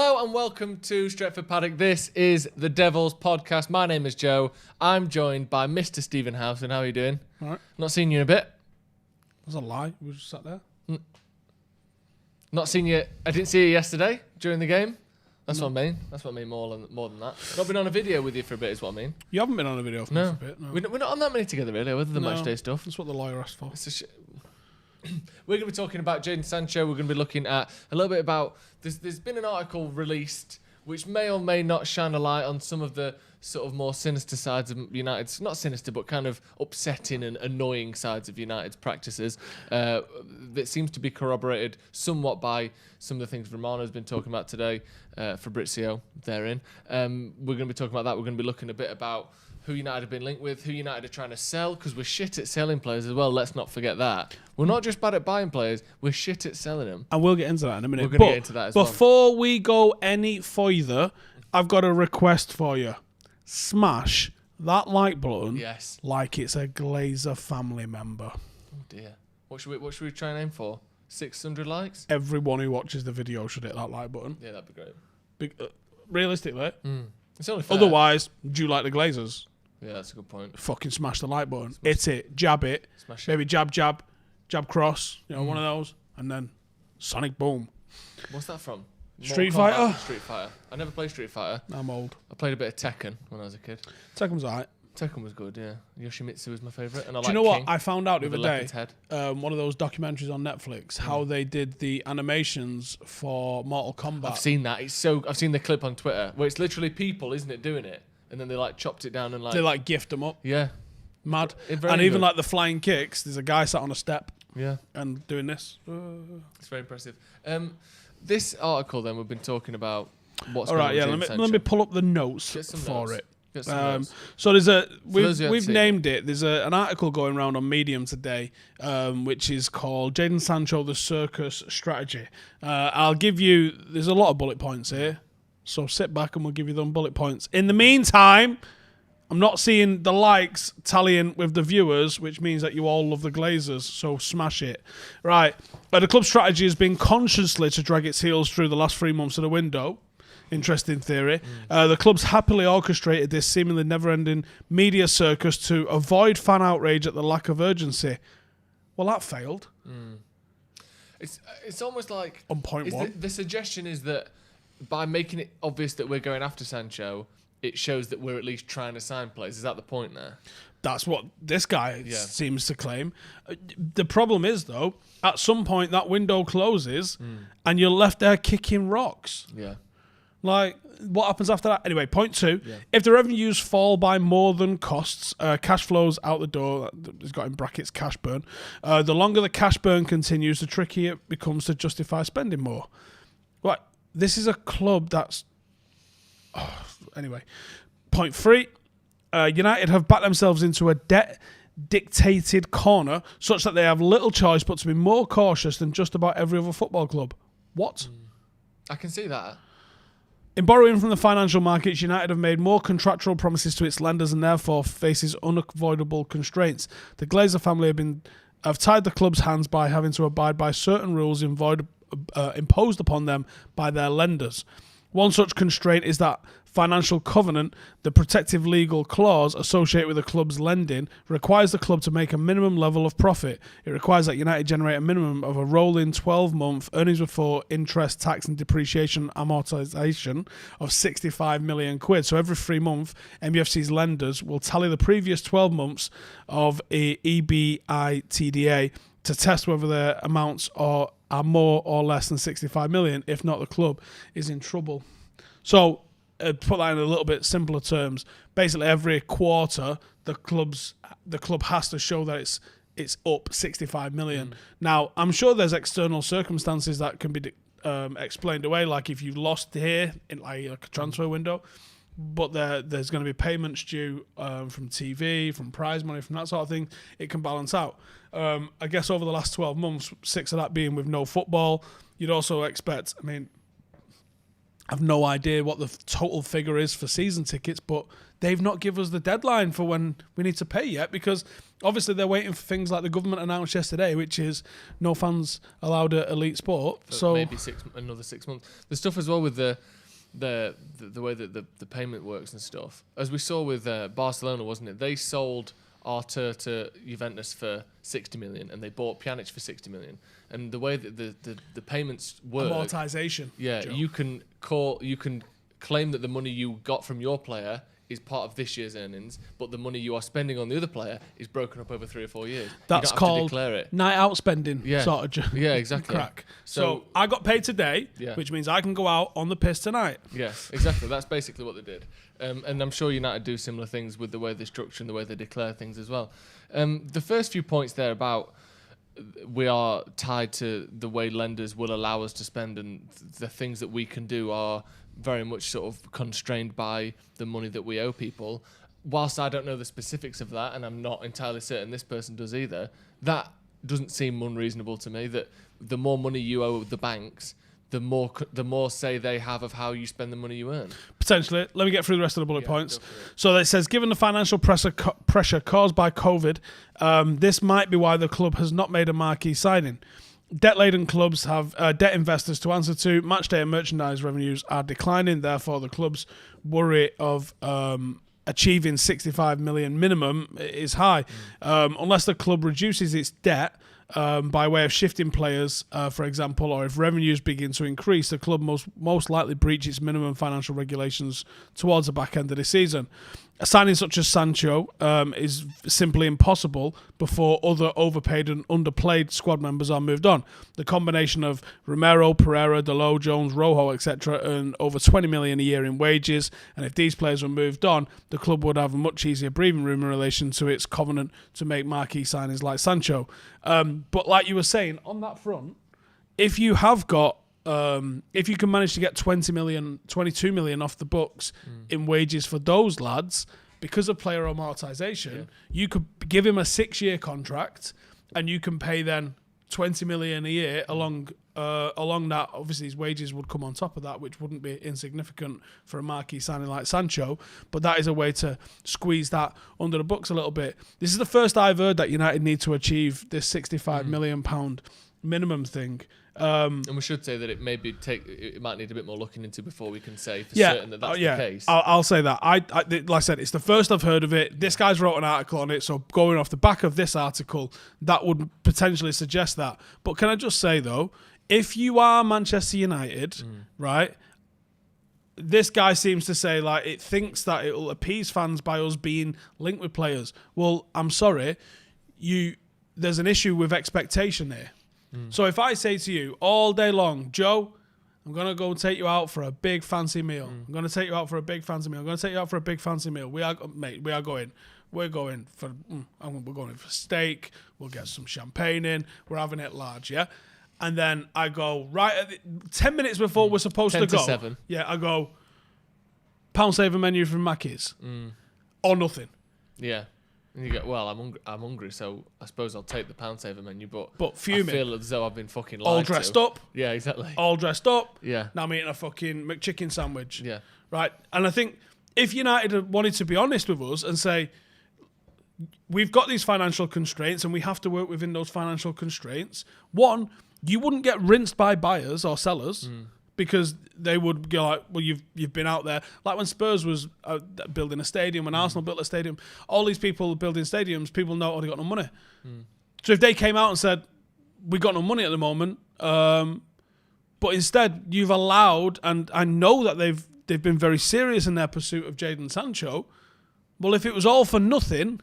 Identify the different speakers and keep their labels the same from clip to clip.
Speaker 1: Hello and welcome to Stretford Paddock. This is the Devils podcast. My name is Joe. I'm joined by Mr. Stephen Howson. How are you doing?
Speaker 2: All right.
Speaker 1: Not seen you in a bit.
Speaker 2: That's a lie. We just sat there.
Speaker 1: Not seen you. I didn't see you yesterday during the game. That's what I mean. That's what I mean more than that. Not been on a video with you for a bit is what I mean.
Speaker 2: You haven't been on a video for a bit. No.
Speaker 1: We're not on that many together really, other than match day stuff.
Speaker 2: That's what the lawyer asked for.
Speaker 1: We're going to be talking about Jadon Sancho. We're going to be looking at a little bit about... There's been an article released which may or may not shine a light on some of the sort of more sinister sides of United's... Not sinister, but kind of upsetting and annoying sides of United's practices. That seems to be corroborated somewhat by some of the things Romano's been talking about today. Fabrizio therein. We're going to be talking about that. We're going to be looking a bit about who United have been linked with, who United are trying to sell, because we're shit at selling players as well. Let's not forget that. We're not just bad at buying players, we're shit at selling them.
Speaker 2: And we'll get into that in a minute.
Speaker 1: We're going to get into that as well.
Speaker 2: Before we go any further, I've got a request for you. Smash that like button like it's a Glazer family member.
Speaker 1: Oh dear. What should we try and aim for? 600 likes?
Speaker 2: Everyone who watches the video should hit that like button.
Speaker 1: Yeah, that'd be great.
Speaker 2: Realistically.
Speaker 1: It's only fair.
Speaker 2: Otherwise, do you like the Glazers?
Speaker 1: Yeah, that's a good point.
Speaker 2: Fucking smash the like button. Hit it. Jab it.
Speaker 1: Smash
Speaker 2: Maybe jab, cross. You know, one of those. And then Sonic Boom.
Speaker 1: What's that from?
Speaker 2: Street
Speaker 1: Mortal Kombat?
Speaker 2: Fighter?
Speaker 1: Street Fighter. I never played Street Fighter.
Speaker 2: I'm old.
Speaker 1: I played a bit of Tekken when I was a kid.
Speaker 2: Tekken's alright.
Speaker 1: Tekken was good, yeah. Yoshimitsu was my favourite. And I
Speaker 2: Do you know what? I found out the other day,
Speaker 1: head.
Speaker 2: one of those documentaries on Netflix, how they did the animations for Mortal Kombat.
Speaker 1: I've seen that. I've seen the clip on Twitter where it's literally people, isn't it, doing it? And then they like chopped it down and like...
Speaker 2: They like gift them up.
Speaker 1: Yeah.
Speaker 2: Mad. And even like the flying kicks, there's a guy sat on a step.
Speaker 1: Yeah.
Speaker 2: And doing this.
Speaker 1: It's very impressive. This article then, we've been talking about what's
Speaker 2: all
Speaker 1: going
Speaker 2: right,
Speaker 1: on
Speaker 2: yeah,
Speaker 1: with
Speaker 2: let me pull up the notes for it. So there's we've named it. There's an article going around on Medium today, which is called Jadon Sancho, the Circus Strategy. There's a lot of bullet points here, so sit back and we'll give you them bullet points. In the meantime, I'm not seeing the likes tallying with the viewers, which means that you all love the Glazers, so smash it. Right, the club's strategy has been consciously to drag its heels through the last 3 months of the window. Interesting theory. The club's happily orchestrated this seemingly never-ending media circus to avoid fan outrage at the lack of urgency. Well, that failed.
Speaker 1: It's almost like...
Speaker 2: On point one.
Speaker 1: The suggestion is that by making it obvious that we're going after Sancho, it shows that we're at least trying to sign players. Is that the point there? That's
Speaker 2: what this guy seems to claim. The problem is, though, at some point that window closes and you're left there kicking rocks.
Speaker 1: Yeah.
Speaker 2: Like, what happens after that? Anyway, point 2. Yeah. If the revenues fall by more than costs, cash flows out the door, it's got in brackets cash burn, the longer the cash burn continues, the trickier it becomes to justify spending more. Right, this is a club that's... Anyway, point 3. United have backed themselves into a debt-dictated corner such that they have little choice but to be more cautious than just about every other football club. What?
Speaker 1: I can see that.
Speaker 2: In borrowing from the financial markets, United have made more contractual promises to its lenders and therefore faces unavoidable constraints. The Glazer family have tied the club's hands by having to abide by certain rules imposed upon them by their lenders. One such constraint is that financial covenant, the protective legal clause associated with the club's lending, requires the club to make a minimum level of profit. It requires that United generate a minimum of a rolling 12-month earnings before interest, tax and depreciation amortization of 65 million quid. So every 3 months, MUFC's lenders will tally the previous 12 months of EBITDA to test whether their amounts are more or less than 65 million. If not, the club is in trouble. So, put that in a little bit simpler terms. Basically, every quarter, the club has to show that it's up 65 million. Now, I'm sure there's external circumstances that can be explained away, like if you lost here in like a transfer window, but there's going to be payments due from TV, from prize money, from that sort of thing. It can balance out. I guess over the last 12 months, 6 of that being with no football, you'd also expect, I've no idea what the total figure is for season tickets, but they've not given us the deadline for when we need to pay yet, because Obviously, they're waiting for things like the government announced yesterday, which is no fans allowed at elite sport. So
Speaker 1: maybe another 6 months. The stuff as well with the way that the payment works and stuff. As we saw with Barcelona, wasn't it? They sold Artur to Juventus for 60 million, and they bought Pjanic for 60 million. And the way that the payments work,
Speaker 2: amortization.
Speaker 1: Yeah, Joe. You can claim that the money you got from your player is part of this year's earnings, but the money you are spending on the other player is broken up over 3 or 4 years.
Speaker 2: That's called night out spending, sort of
Speaker 1: yeah, exactly.
Speaker 2: crack. So I got paid today, which means I can go out on the piss tonight.
Speaker 1: Yes, exactly. That's basically what they did. And I'm sure United do similar things with the way they structure and the way they declare things as well. The first few points there about we are tied to the way lenders will allow us to spend, and the things that we can do are very much sort of constrained by the money that we owe people. Whilst I don't know the specifics of that, and I'm not entirely certain this person does either, that doesn't seem unreasonable to me, that the more money you owe the banks, the more say they have of how you spend the money you earn.
Speaker 2: Potentially. Let me get through the rest of the bullet points. So it says, given the financial pressure caused by COVID, this might be why the club has not made a marquee signing. Debt-laden clubs have debt investors to answer to. Matchday and merchandise revenues are declining. Therefore, the club's worry of achieving 65 million minimum is high. Unless the club reduces its debt by way of shifting players, for example, or if revenues begin to increase, the club most likely breach its minimum financial regulations towards the back end of the season. A signing such as Sancho is simply impossible before other overpaid and underplayed squad members are moved on. The combination of Romero, Pereira, Dalot, Jones, Rojo, etc. earn over 20 million a year in wages, and if these players were moved on, the club would have a much easier breathing room in relation to its covenant to make marquee signings like Sancho. But like you were saying, on that front, if you have got if you can manage to get 20 million, 22 million off the books in wages for those lads, because of player amortization, you could give him a 6-year contract and you can pay then 20 million a year along that. Obviously, his wages would come on top of that, which wouldn't be insignificant for a marquee signing like Sancho. But that is a way to squeeze that under the books a little bit. This is the first I've heard that United need to achieve this 65 million pound minimum thing.
Speaker 1: And we should say that it might need a bit more looking into before we can say for certain that that's the case.
Speaker 2: I'll say that. I like I said, it's the first I've heard of it. This guy's wrote an article on it, so going off the back of this article, that would potentially suggest that. But can I just say though, if you are Manchester United, right? This guy seems to say like it thinks that it will appease fans by us being linked with players. Well, I'm sorry, there's an issue with expectation here. So if I say to you all day long, Joe, I'm going to go take you out for a big fancy meal. I'm going to take you out for a big fancy meal. I'm going to take you out for a big fancy meal. We're going for steak. We'll get some champagne in. We're having it large, yeah? And then I go, 10 minutes before we're supposed to go.
Speaker 1: 7.
Speaker 2: Yeah, I go, pound saver menu from Mackey's. Or nothing.
Speaker 1: Yeah. And you go, well, I'm hungry, so I suppose I'll take the pound saver menu, but
Speaker 2: fuming.
Speaker 1: I feel as though I've been fucking lied
Speaker 2: all dressed up.
Speaker 1: Yeah, exactly.
Speaker 2: All dressed up.
Speaker 1: Yeah.
Speaker 2: Now I'm eating a fucking McChicken sandwich.
Speaker 1: Yeah.
Speaker 2: Right? And I think if United wanted to be honest with us and say, we've got these financial constraints and we have to work within those financial constraints, one, you wouldn't get rinsed by buyers or sellers. Because they would go like, well, you've been out there. Like when Spurs was building a stadium, when Arsenal built a stadium, all these people building stadiums, people know, oh, they got no money. So if they came out and said, we got no money at the moment, but instead you've allowed, and I know that they've been very serious in their pursuit of Jadon Sancho. Well, if it was all for nothing,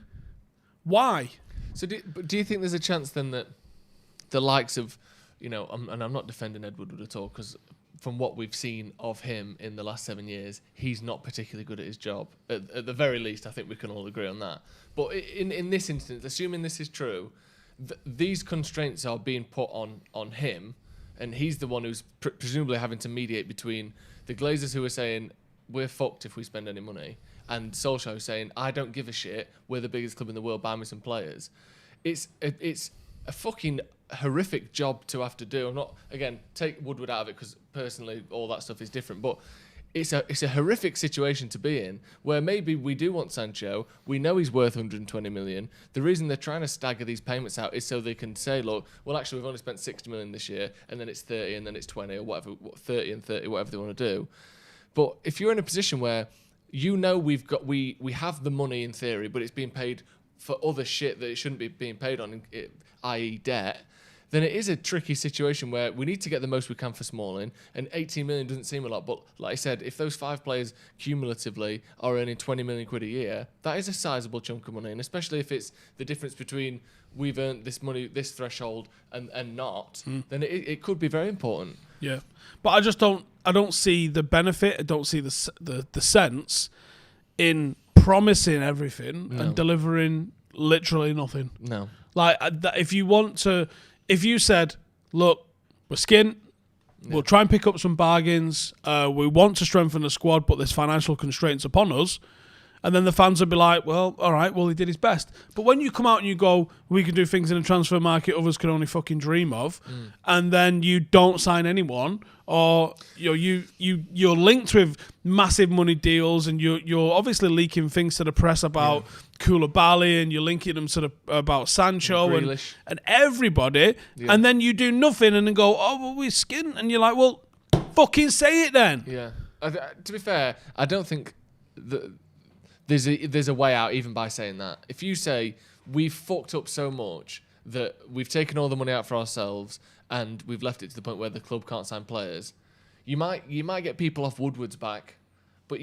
Speaker 2: why?
Speaker 1: So do you think there's a chance then that the likes of, and I'm not defending Ed Woodward at all, because from what we've seen of him in the last 7 years, he's not particularly good at his job. At the very least, I think we can all agree on that. But in this instance, assuming this is true, these constraints are being put on him, and he's the one who's presumably having to mediate between the Glazers who are saying, we're fucked if we spend any money, and Solskjaer saying, I don't give a shit, we're the biggest club in the world, buy me some players. It's a fucking horrific job to have to do. I'm not, again, take Woodward out of it because personally all that stuff is different, but it's a horrific situation to be in, where maybe we do want Sancho. We know he's worth 120 million. The reason they're trying to stagger these payments out is so they can say, look, well, actually, we've only spent 60 million this year, and then it's 30, and then it's 20, or whatever, 30 and 30, whatever they want to do. But if you're in a position where you know we have the money in theory, but it's being paid for other shit that it shouldn't be being paid on, i.e. debt, then it is a tricky situation where we need to get the most we can for Smalling, and 18 million doesn't seem a lot, but like I said, if those 5 players cumulatively are earning 20 million quid a year, that is a sizable chunk of money, and especially if it's the difference between we've earned this money, this threshold, and not, then it could be very important.
Speaker 2: Yeah, but I don't see the benefit, I don't see the sense in promising everything and delivering literally nothing.
Speaker 1: No.
Speaker 2: Like, if you said, look, we're skint, we'll try and pick up some bargains, we want to strengthen the squad, but there's financial constraints upon us, and then the fans would be like, well, all right, well, he did his best. But when you come out and you go, we can do things in a transfer market others can only fucking dream of, and then you don't sign anyone, or you're linked with massive money deals, and you're obviously leaking things to the press about Koulibaly, and you're linking them about Sancho and everybody, and then you do nothing and then go, oh, well, we're skint, and you're like, well, fucking say it then.
Speaker 1: Yeah. To be fair, I don't think there's a way out even by saying that. If you say we've fucked up so much that we've taken all the money out for ourselves and we've left it to the point where the club can't sign players, you might get people off Woodward's back, but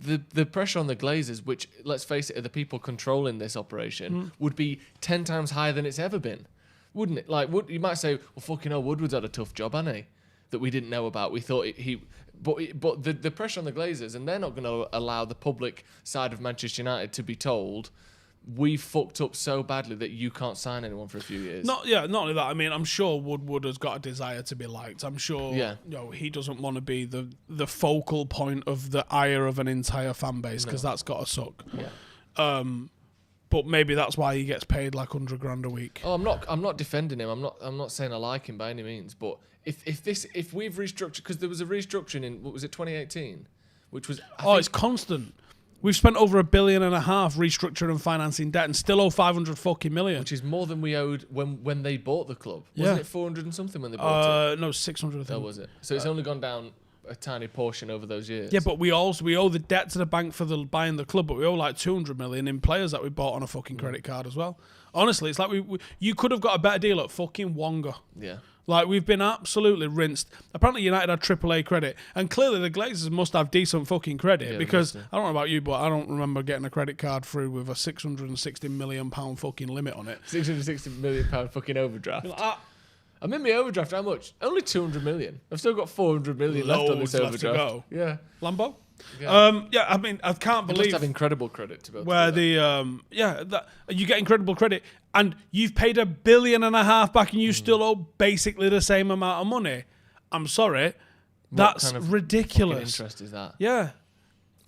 Speaker 1: the pressure on the Glazers, which, let's face it, are the people controlling this operation, would be 10 times higher than it's ever been, wouldn't it? Like, you might say, well, fucking hell, Woodward's had a tough job, hasn't he? That we didn't know about. We thought but the pressure on the Glazers, and they're not going to allow the public side of Manchester United to be told, we fucked up so badly that you can't sign anyone for a few years.
Speaker 2: Not only that. I mean, I'm sure Woodward has got a desire to be liked. I'm sure he doesn't want to be the focal point of the ire of an entire fan base, because that's got to suck. Yeah. But maybe that's why he gets paid like $100,000 a week.
Speaker 1: Oh, I'm not defending him. I'm not saying I like him by any means. But if we've restructured, because there was a restructuring in, what was it, 2018, which was
Speaker 2: it's constant. We've spent over $1.5 billion restructuring and financing debt, and still owe 500 fucking million,
Speaker 1: which is more than we owed when they bought the club. Wasn't it 400 and something when they bought it?
Speaker 2: No, 600. I think.
Speaker 1: Oh, was it? So it's only gone down a tiny portion over those years.
Speaker 2: Yeah, but we owe the debt to the bank for buying the club, but we owe like 200 million in players that we bought on a fucking credit card as well. Honestly, it's like you could have got a better deal at fucking Wonga.
Speaker 1: Yeah.
Speaker 2: Like, we've been absolutely rinsed. Apparently United had AAA credit, and clearly the Glazers must have decent fucking credit, because I don't know about you, but I don't remember getting a credit card through with a £660 million fucking limit on it.
Speaker 1: £660 million fucking overdraft. I'm in my overdraft. How much? Only 200 million. I've still got 400 million left on this overdraft.
Speaker 2: To go.
Speaker 1: Yeah.
Speaker 2: Lambo? Yeah. I mean, I can't believe.
Speaker 1: You must have incredible credit to be able
Speaker 2: where
Speaker 1: to do that.
Speaker 2: You get incredible credit, and you've paid $1.5 billion back, and you still owe basically the same amount of money. I'm sorry, that's
Speaker 1: kind of
Speaker 2: ridiculous.
Speaker 1: Interest is that?
Speaker 2: Yeah.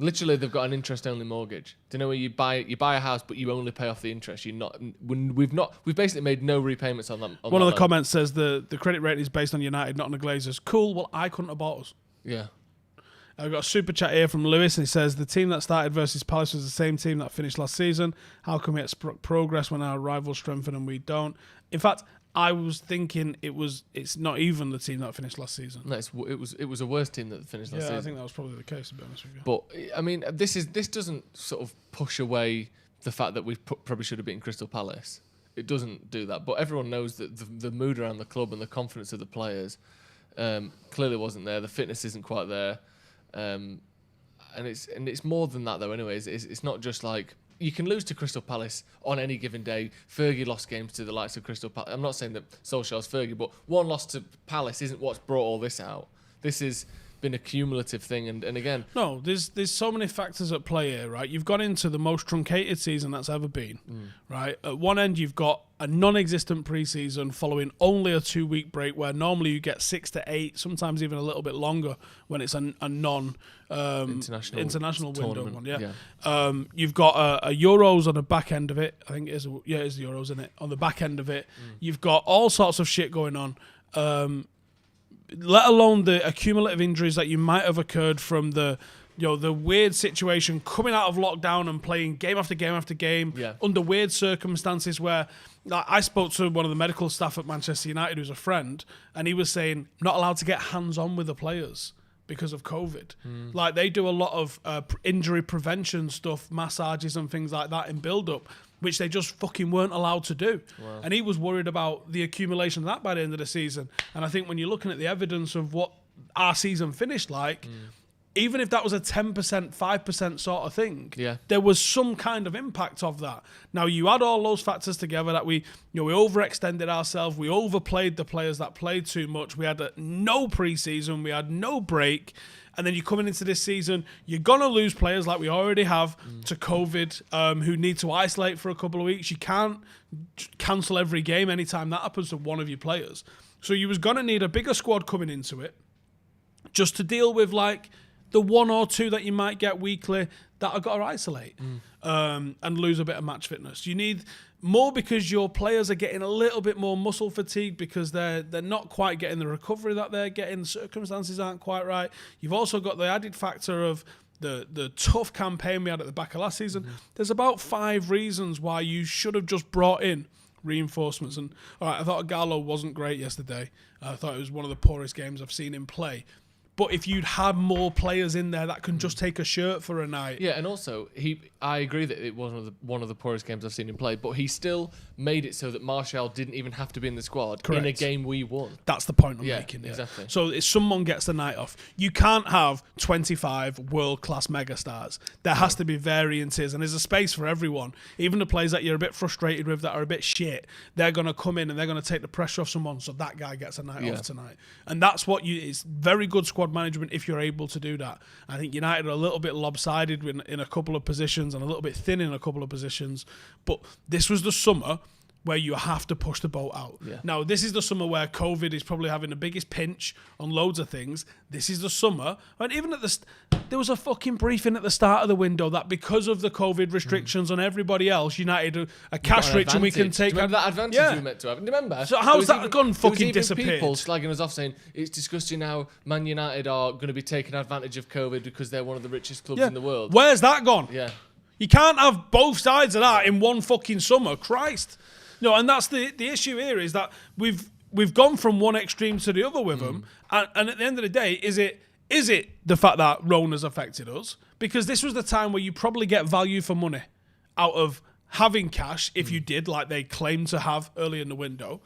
Speaker 1: Literally, they've got an interest-only mortgage. Do you know where you buy a house, but you only pay off the interest? We've basically made no repayments on that.
Speaker 2: One of the comments says the credit rating is based on United, not on the Glazers. Cool. Well, I couldn't have bought us.
Speaker 1: Yeah.
Speaker 2: I've got a super chat here from Lewis, and he says, the team that started versus Palace was the same team that finished last season. How can we expect progress when our rivals strengthen and we don't? In fact, I was thinking it's not even the team that finished last season.
Speaker 1: No, it was a worse team that finished last season.
Speaker 2: Yeah, I think that was probably the case, to be honest with you.
Speaker 1: But I mean, this doesn't sort of push away the fact that we probably should have beaten Crystal Palace. It doesn't do that. But everyone knows that the mood around the club and the confidence of the players clearly wasn't there. The fitness isn't quite there, and it's more than that though. Anyways, it's not just like. You can lose to Crystal Palace on any given day. Fergie lost games to the likes of Crystal Palace. I'm not saying that Solskjaer's Fergie, but one loss to Palace isn't what's brought all this out. This has been a cumulative thing, and again...
Speaker 2: No, there's so many factors at play here, right? You've got into the most truncated season that's ever been, right? At one end, you've got a non-existent pre-season following only a 2-week break, where normally you get 6 to 8, sometimes even a little bit longer when it's a non... international window one, yeah. You've got a Euros on the back end of it. I think it is the Euros, isn't it? On the back end of it, you've got all sorts of shit going on. let alone the accumulative injuries that you might have occurred from the weird situation coming out of lockdown and playing game after game after game under weird circumstances where I spoke to one of the medical staff at Manchester United who's a friend, and he was saying not allowed to get hands-on with the players because of COVID. Like, they do a lot of injury prevention stuff, massages and things like that in build-up, which they just fucking weren't allowed to do. Wow. And he was worried about the accumulation of that by the end of the season. And I think when you're looking at the evidence of what our season finished like, even if that was a 10%, 5% sort of thing, there was some kind of impact of that. Now, you add all those factors together that we overextended ourselves, we overplayed the players that played too much, we had no preseason, we had no break, and then you're coming into this season, you're going to lose players like we already have to COVID, who need to isolate for a couple of weeks. You can't cancel every game anytime that happens to one of your players. So you was going to need a bigger squad coming into it just to deal with, like, the one or two that you might get weekly that have got to isolate and lose a bit of match fitness. You need more because your players are getting a little bit more muscle fatigue because they're not quite getting the recovery that they're getting. Circumstances aren't quite right. You've also got the added factor of the tough campaign we had at the back of last season. There's about 5 reasons why you should have just brought in reinforcements. And all right, I thought Gallo wasn't great yesterday. I thought it was one of the poorest games I've seen him play. But if you'd had more players in there that can just take a shirt for a night.
Speaker 1: Yeah, and also, I agree that it was one of the poorest games I've seen him play, but he still made it so that Martial didn't even have to be in the squad in a game we won.
Speaker 2: That's the point I'm making. Yeah,
Speaker 1: exactly.
Speaker 2: So if someone gets the night off, you can't have 25 world-class megastars. There has to be variances, and there's a space for everyone. Even the players that you're a bit frustrated with, that are a bit shit, they're going to come in and they're going to take the pressure off someone, so that guy gets a night off tonight. And that's what it's very good squad management if you're able to do that. I think United are a little bit lopsided in a couple of positions and a little bit thin in a couple of positions, but this was the summer where you have to push the boat out. Yeah. Now, this is the summer where COVID is probably having the biggest pinch on loads of things. This is the summer, and even there was a fucking briefing at the start of the window that because of the COVID restrictions on everybody else, United are cash rich and we can take...
Speaker 1: Do you remember that advantage we meant to have? Do you remember?
Speaker 2: So how's that gone fucking disappeared?
Speaker 1: People slagging us off saying, it's disgusting how Man United are going to be taking advantage of COVID because they're one of the richest clubs in the world.
Speaker 2: Where's that gone?
Speaker 1: Yeah.
Speaker 2: You can't have both sides of that in one fucking summer. Christ. No, and that's the issue here is that we've gone from one extreme to the other with them, and at the end of the day, is it the fact that Rona's affected us? Because this was the time where you probably get value for money out of having cash if you did, like they claimed to have early in the window.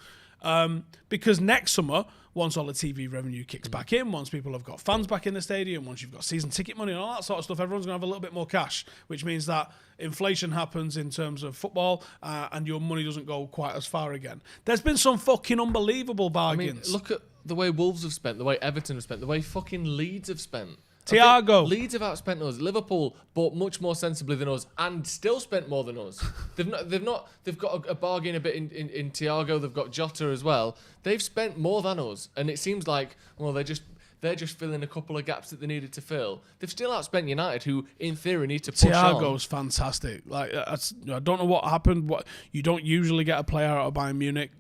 Speaker 2: Because next summer, once all the TV revenue kicks back in, once people have got fans back in the stadium, once you've got season ticket money and all that sort of stuff, everyone's going to have a little bit more cash, which means that inflation happens in terms of football and your money doesn't go quite as far again. There's been some fucking unbelievable bargains.
Speaker 1: I mean, look at the way Wolves have spent, the way Everton have spent, the way fucking Leeds have spent.
Speaker 2: Thiago.
Speaker 1: Leeds have outspent us. Liverpool bought much more sensibly than us and still spent more than us. They've got a bargain a bit in Thiago. They've got Jota as well. They've spent more than us, and it seems like they're just filling a couple of gaps that they needed to fill. They've still outspent United, who in theory need to push on.
Speaker 2: Thiago's fantastic. Like I don't know what happened. You don't usually get a player out of Bayern Munich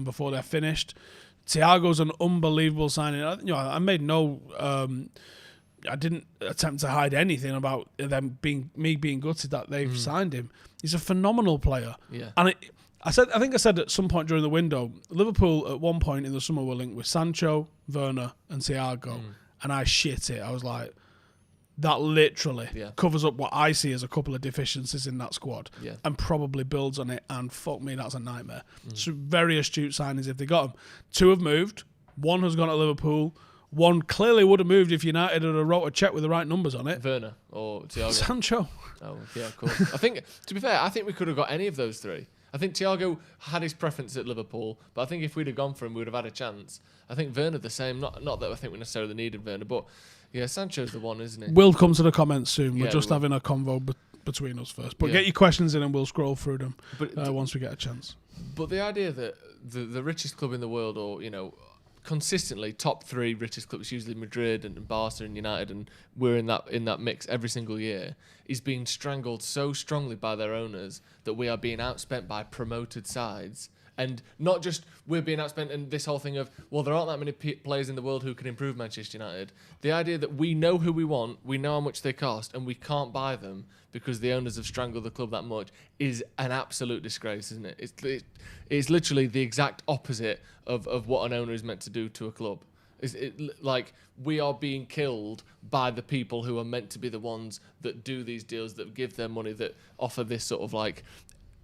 Speaker 2: before they're finished. Thiago's an unbelievable signing. I made no. I didn't attempt to hide anything about them being gutted that they've signed him. He's a phenomenal player. Yeah. And I think I said at some point during the window, Liverpool at one point in the summer were linked with Sancho, Werner, and Thiago, and I shit it. I was like, that literally covers up what I see as a couple of deficiencies in that squad, and probably builds on it. And fuck me, that's a nightmare. So very astute signings if they got them. 2 have moved. 1 has gone to Liverpool. 1 clearly would have moved if United had wrote a check with the right numbers on it.
Speaker 1: Werner or Thiago?
Speaker 2: Sancho.
Speaker 1: Oh, yeah, of course. I think, to be fair, I think we could have got any of those 3. I think Thiago had his preference at Liverpool, but I think if we'd have gone for him, we would have had a chance. I think Werner the same. Not that I think we necessarily needed Werner, but yeah, Sancho's the one, isn't he?
Speaker 2: We'll come to the comments soon. We're just having a convo between us first. But get your questions in and we'll scroll through them once we get a chance. But
Speaker 1: the idea that the richest club in the world, or, consistently top 3 richest clubs, usually Madrid and Barca and United, and we're in that mix every single year, is being strangled so strongly by their owners that we are being outspent by promoted sides And not just we're being outspent and this whole thing of, well, there aren't that many players in the world who can improve Manchester United. The idea that we know who we want, we know how much they cost, and we can't buy them because the owners have strangled the club that much is an absolute disgrace, isn't it? It's literally the exact opposite of what an owner is meant to do to a club. Like, we are being killed by the people who are meant to be the ones that do these deals, that give their money, that offer this sort of like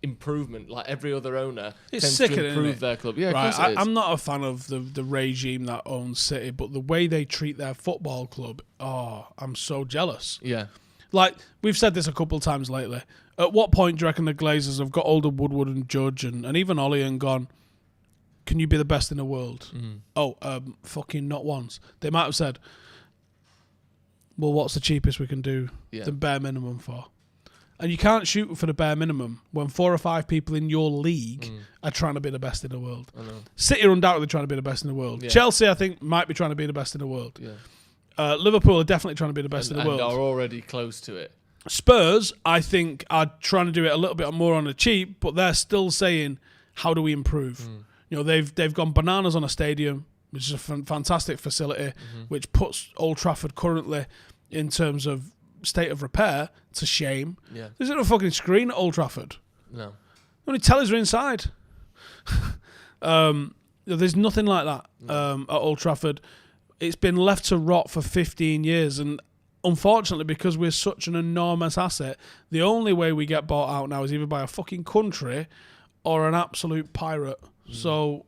Speaker 1: improvement. Like every other owner tends to improve their club. Yeah,
Speaker 2: right.
Speaker 1: Of course it is.
Speaker 2: I'm not a fan of the regime that owns City, but the way they treat their football club, I'm so jealous.
Speaker 1: Yeah.
Speaker 2: Like, we've said this a couple of times lately. At what point do you reckon the Glazers have got hold of Woodward and Judge and even Ollie and gone, can you be the best in the world? Fucking not once. They might have said, well, what's the cheapest we can do the bare minimum for? And you can't shoot for the bare minimum when 4 or 5 people in your league are trying to be the best in the world. City are undoubtedly trying to be the best in the world. Yeah. Chelsea, I think, might be trying to be the best in the world. Yeah. Liverpool are definitely trying to be the best in the world.
Speaker 1: And are already close to it.
Speaker 2: Spurs, I think, are trying to do it a little bit more on the cheap, but they're still saying, how do we improve? You know, they've gone bananas on a stadium, which is a fantastic facility, which puts Old Trafford currently in terms of state of repair to shame. Yeah. There's not a fucking screen at Old Trafford.
Speaker 1: No.
Speaker 2: Only tellers are inside. There's nothing like that at Old Trafford. It's been left to rot for 15 years, and unfortunately, because we're such an enormous asset, the only way we get bought out now is either by a fucking country or an absolute pirate. So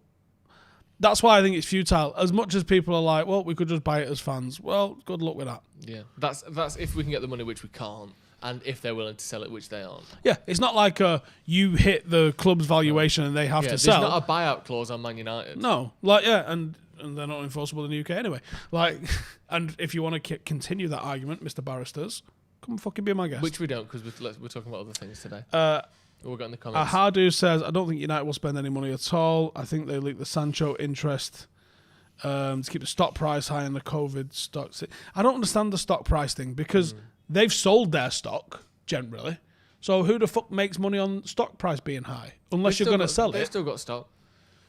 Speaker 2: that's why I think it's futile. As much as people are like, well, we could just buy it as fans. Well, good luck with that.
Speaker 1: Yeah, that's if we can get the money, which we can't, and if they're willing to sell it, which they aren't.
Speaker 2: Yeah, it's not like you hit the club's valuation and they have to sell.
Speaker 1: There's not a buyout clause on Man United.
Speaker 2: No, and they're not enforceable in the UK anyway. Like, and if you want to continue that argument, Mr. Barristers, come fucking be my guest.
Speaker 1: Which we don't, because we're talking about other things today. We'll go in the comments.
Speaker 2: Hardu says, I don't think United will spend any money at all. I think they leaked the Sancho interest to keep the stock price high in the COVID stocks. I don't understand the stock price thing because they've sold their stock generally. So who the fuck makes money on stock price being high? Unless you're going to sell it.
Speaker 1: They've still got stock.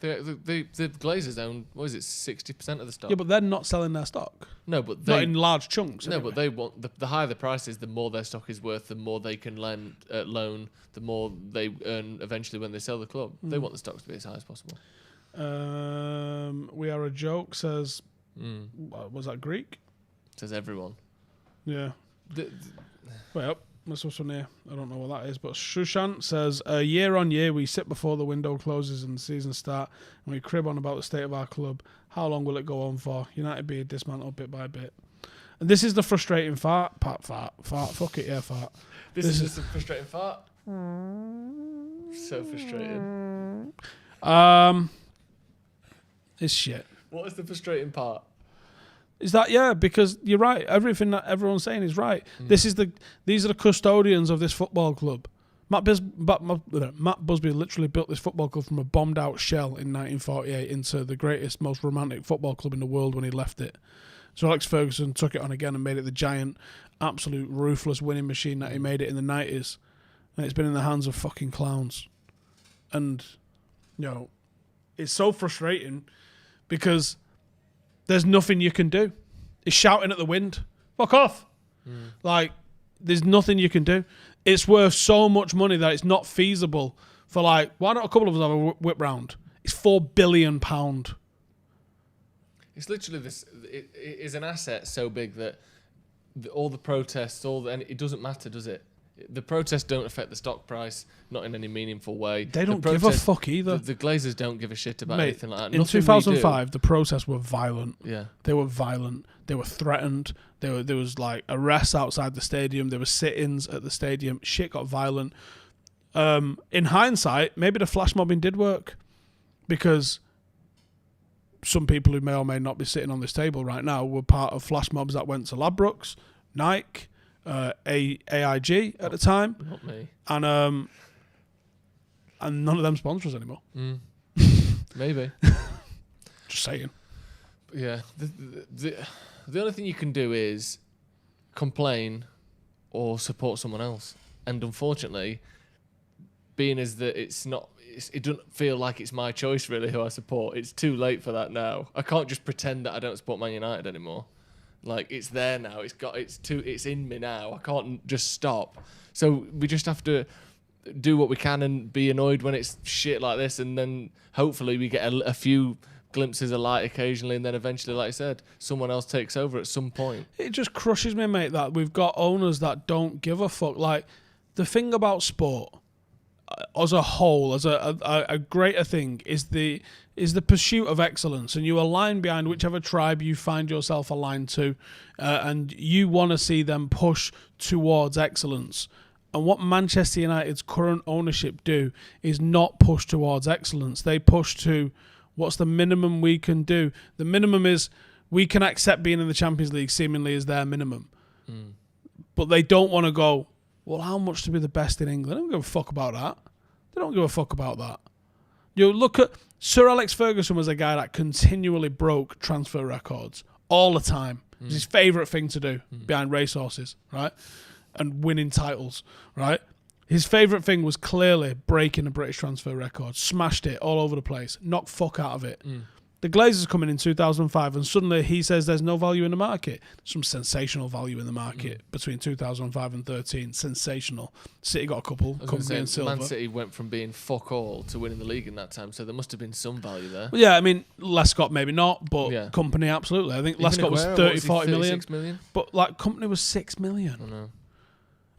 Speaker 1: The Glazers own, what is it, 60% of the stock?
Speaker 2: Yeah, but they're not selling their stock.
Speaker 1: No, but
Speaker 2: not in large chunks.
Speaker 1: No,
Speaker 2: anyway.
Speaker 1: But they want the higher the price is, the more their stock is worth, the more they can loan, the more they earn eventually when they sell the club. They want the stocks to be as high as possible.
Speaker 2: We Are a Joke says, was that Greek?
Speaker 1: Says everyone.
Speaker 2: Yeah. Wait up. This was from here. I don't know what that is, but Shushant says, year on year we sit before the window closes and the season start and we crib on about the state of our club. How long will it go on for? United being dismantled bit by bit. And this is the frustrating fart. Fuck it, yeah, fart.
Speaker 1: This is just a frustrating fart. So frustrating.
Speaker 2: It's shit.
Speaker 1: What is the frustrating part?
Speaker 2: Is that, because you're right. Everything that everyone's saying is right. These are the custodians of this football club. Matt Busby literally built this football club from a bombed out shell in 1948 into the greatest, most romantic football club in the world when he left it. So Alex Ferguson took it on again and made it the giant, absolute ruthless winning machine that he made it in the 90s. And it's been in the hands of fucking clowns. And, it's so frustrating because there's nothing you can do. It's shouting at the wind. Fuck off. Like, there's nothing you can do. It's worth so much money that it's not feasible for, like, why not a couple of us have a whip round? It's £4 billion.
Speaker 1: It's literally this. It is an asset so big that all the protests, and it doesn't matter, does it? The protests don't affect the stock price, not in any meaningful way.
Speaker 2: They don't give a fuck either.
Speaker 1: The Glazers don't give a shit about anything like that.
Speaker 2: In 2005, the protests were violent.
Speaker 1: Yeah.
Speaker 2: They were violent. They were threatened. There was like arrests outside the stadium. There were sit-ins at the stadium. Shit got violent. In hindsight, maybe the flash mobbing did work because some people who may or may not be sitting on this table right now were part of flash mobs that went to Ladbrokes, Nike, AIG at the time.
Speaker 1: Not me.
Speaker 2: And none of them sponsor us anymore.
Speaker 1: Maybe.
Speaker 2: Just saying.
Speaker 1: Yeah. The only thing you can do is complain or support someone else. And unfortunately, being as that it's not it doesn't feel like it's my choice really who I support. It's too late for that now. I can't just pretend that I don't support Man United anymore. Like, it's there now. It's in me now. I can't just stop. So we just have to do what we can and be annoyed when it's shit like this, and then hopefully we get a few glimpses of light occasionally, and then eventually, like I said, someone else takes over at some point.
Speaker 2: It just crushes me, mate, that we've got owners that don't give a fuck. Like, the thing about sport as a whole, as a greater thing, is the pursuit of excellence, and you align behind whichever tribe you find yourself aligned to, and you want to see them push towards excellence. And what Manchester United's current ownership do is not push towards excellence. They push to what's the minimum we can do. The minimum is we can accept being in the Champions League seemingly is their minimum. But they don't want to go, well, how much to be the best in England? They don't give a fuck about that. They don't give a fuck about that. You look at Sir Alex Ferguson was a guy that continually broke transfer records all the time. It was his favourite thing to do behind racehorses, right? And winning titles, right? His favourite thing was clearly breaking a British transfer record. Smashed it all over the place. Knocked fuck out of it. The Glazers coming in 2005, and suddenly he says there's no value in the market. Some sensational value in the market between 2005 and 13. Sensational. City got a couple. Company and Silver.
Speaker 1: Man City went from being fuck all to winning the league in that time, so there must have been some value there.
Speaker 2: Well, yeah, I mean, Lescott maybe not, but Company absolutely. I think Lescott was 40 million. But like Company was 6 million.
Speaker 1: I know.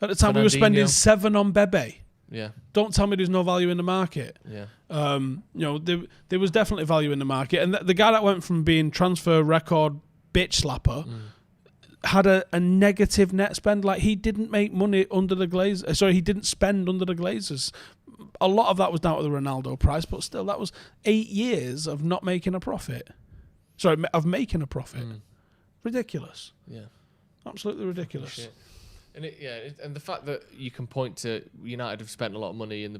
Speaker 2: At the time, we were spending 7 on Bebe.
Speaker 1: Yeah.
Speaker 2: Don't tell me there's no value in the market.
Speaker 1: Yeah.
Speaker 2: There was definitely value in the market, and the guy that went from being transfer record bitch slapper had a negative net spend. Like, he didn't make money under the Glazers. Sorry, he didn't spend under the Glazers. A lot of that was down to the Ronaldo price, but still, that was 8 years of not making a profit. Sorry, of making a profit. Ridiculous.
Speaker 1: Yeah.
Speaker 2: Absolutely ridiculous.
Speaker 1: Shit. And and the fact that you can point to United have spent a lot of money in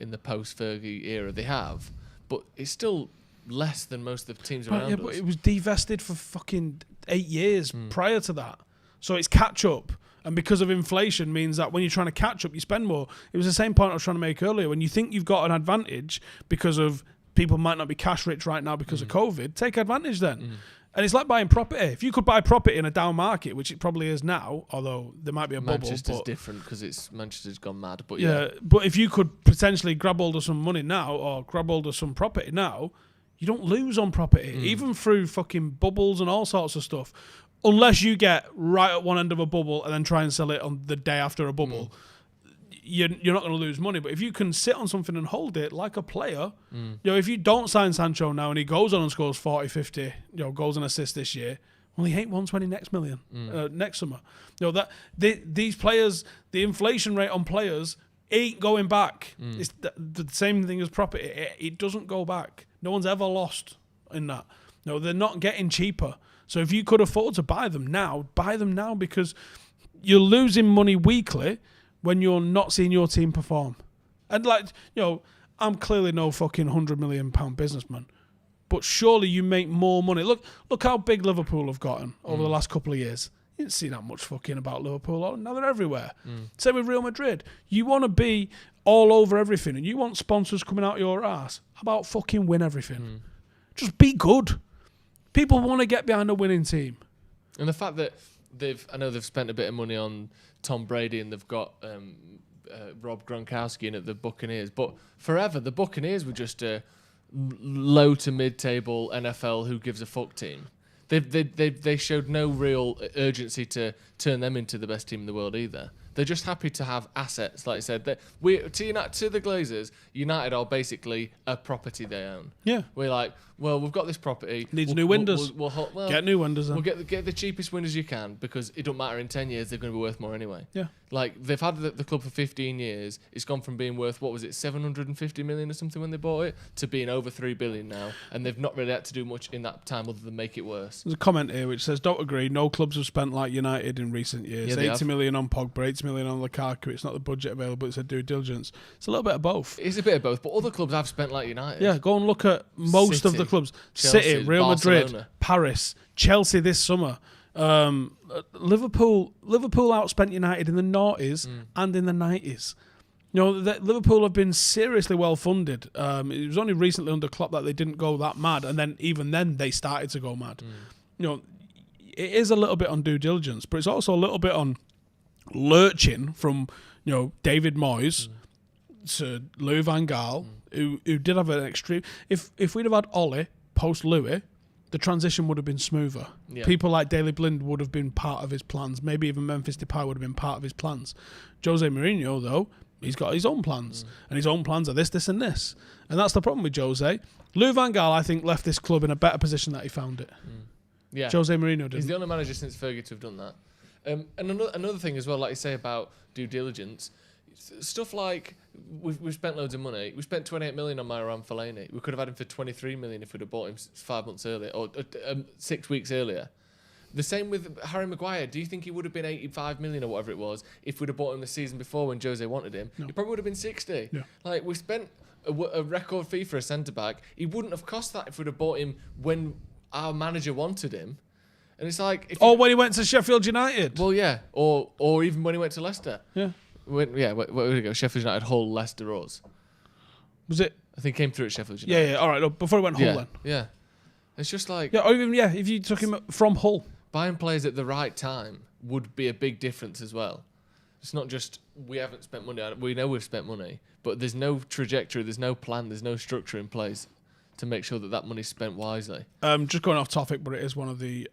Speaker 1: the post-Fergie era, they have, but it's still less than most of the teams around us.
Speaker 2: But it was divested for fucking 8 years prior to that, so it's catch up. And because of inflation means that when you're trying to catch up, you spend more. It was the same point I was trying to make earlier. When you think you've got an advantage because of people might not be cash rich right now because of COVID, take advantage then. And it's like buying property. If you could buy property in a down market, which it probably is now, although there might be a bubble.
Speaker 1: Manchester's different because Manchester's gone mad. But
Speaker 2: but if you could potentially grab hold of some money now or grab hold of some property now, you don't lose on property, even through fucking bubbles and all sorts of stuff. Unless you get right at one end of a bubble and then try and sell it on the day after a bubble. You're not going to lose money. But if you can sit on something and hold it like a player, if you don't sign Sancho now and he goes on and scores 40, 50 goals and assists this year, well, he ain't 120 next summer. These players, the inflation rate on players ain't going back. It's the same thing as property. It doesn't go back. No one's ever lost in that. No, they're not getting cheaper. So if you could afford to buy them now because you're losing money weekly when you're not seeing your team perform. And I'm clearly no fucking £100 million businessman, but surely you make more money. Look how big Liverpool have gotten over the last couple of years. You didn't see that much fucking about Liverpool. Now they're everywhere. Same with Real Madrid. You want to be all over everything, and you want sponsors coming out your ass. How about fucking win everything? Just be good. People want to get behind a winning team.
Speaker 1: And the fact that I know they've spent a bit of money on Tom Brady and they've got Rob Gronkowski in at the Buccaneers, but forever the Buccaneers were just a low to mid-table NFL who gives a fuck team. They showed no real urgency to turn them into the best team in the world either. They're just happy to have assets, like I said. To the Glazers, United are basically a property they own.
Speaker 2: Yeah,
Speaker 1: we're like, well, we've got this property.
Speaker 2: Needs new windows.
Speaker 1: We'll
Speaker 2: get new windows. Then.
Speaker 1: We'll get the cheapest windows you can because it don't matter. In 10 years, they're going to be worth more anyway.
Speaker 2: Yeah,
Speaker 1: like they've had the club for 15 years. It's gone from being worth what was it, 750 million or something when they bought it, to being over 3 billion now, and they've not really had to do much in that time other than make it worse.
Speaker 2: There's a comment here which says, "Don't agree. No clubs have spent like United in recent years. 80 million on Pogba, 80 million on Lukaku. It's not the budget available. It's a due diligence. It's a little bit of both.
Speaker 1: It's a bit of both, but other clubs have spent like United.
Speaker 2: Yeah, go and look at most of the clubs.
Speaker 1: Chelsea,
Speaker 2: City, Real
Speaker 1: Barcelona.
Speaker 2: Madrid, Paris, Chelsea this summer. Liverpool outspent United in the noughties and in the 90s. Liverpool have been seriously well funded. It was only recently under Klopp that they didn't go that mad, and then even then they started to go mad. It is a little bit on due diligence, but it's also a little bit on lurching from David Moyes to Louis van Gaal, who did have an extreme. If we'd have had Ole post Louis, the transition would have been smoother. Yeah. People like Daley Blind would have been part of his plans. Maybe even Memphis Depay would have been part of his plans. Jose Mourinho, though, he's got his own plans. And his own plans are this, this, and this. And that's the problem with Jose. Louis van Gaal, I think, left this club in a better position than he found it.
Speaker 1: Yeah.
Speaker 2: Jose Mourinho didn't.
Speaker 1: He's the only manager since Fergie to have done that. And another thing as well, like you say about due diligence, stuff like we've spent loads of money. We spent 28 million on Myron Fellaini. We could have had him for 23 million if we'd have bought him 5 months earlier or 6 weeks earlier. The same with Harry Maguire. Do you think he would have been 85 million or whatever it was if we'd have bought him the season before when Jose wanted him? No. He probably would have been 60. Yeah. Like, we spent a record fee for a centre-back. He wouldn't have cost that if we'd have bought him when our manager wanted him. And it's like...
Speaker 2: when he went to Sheffield United.
Speaker 1: Well, yeah. Or even when he went to Leicester.
Speaker 2: Yeah.
Speaker 1: Where did he go? Sheffield United, Hull, Leicester, us.
Speaker 2: Was it?
Speaker 1: I think he came through at Sheffield United.
Speaker 2: Yeah. All right. Look, before he went Hull then.
Speaker 1: Yeah. It's just like...
Speaker 2: Yeah, or even, if you took him from Hull.
Speaker 1: Buying players at the right time would be a big difference as well. It's not just we haven't spent money. We know we've spent money, but there's no trajectory, there's no plan, there's no structure in place to make sure that money's spent wisely.
Speaker 2: Just going off topic, but it is one of the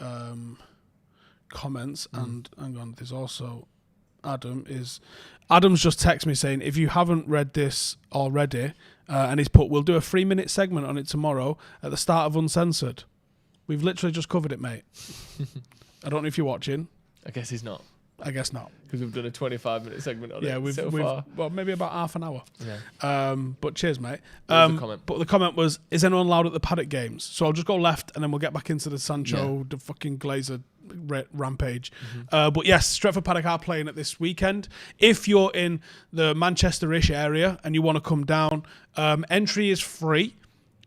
Speaker 2: comments. And hang on, there's also... Adam's just texted me saying, if you haven't read this already, and he's put, we'll do a 3-minute segment on it tomorrow at the start of Uncensored. We've literally just covered it, mate. I don't know if you're watching.
Speaker 1: I guess he's not.
Speaker 2: I guess not.
Speaker 1: Because we've done a 25-minute segment on it
Speaker 2: we've
Speaker 1: far.
Speaker 2: Well, maybe about half an hour.
Speaker 1: Yeah.
Speaker 2: But cheers, mate.
Speaker 1: The comment?
Speaker 2: But the comment was, is anyone allowed at the Paddock games? So I'll just go left and then we'll get back into the Sancho, the fucking Glazer rampage. But yes, Stretford Paddock are playing it this weekend. If you're in the Manchester-ish area and you want to come down, entry is free.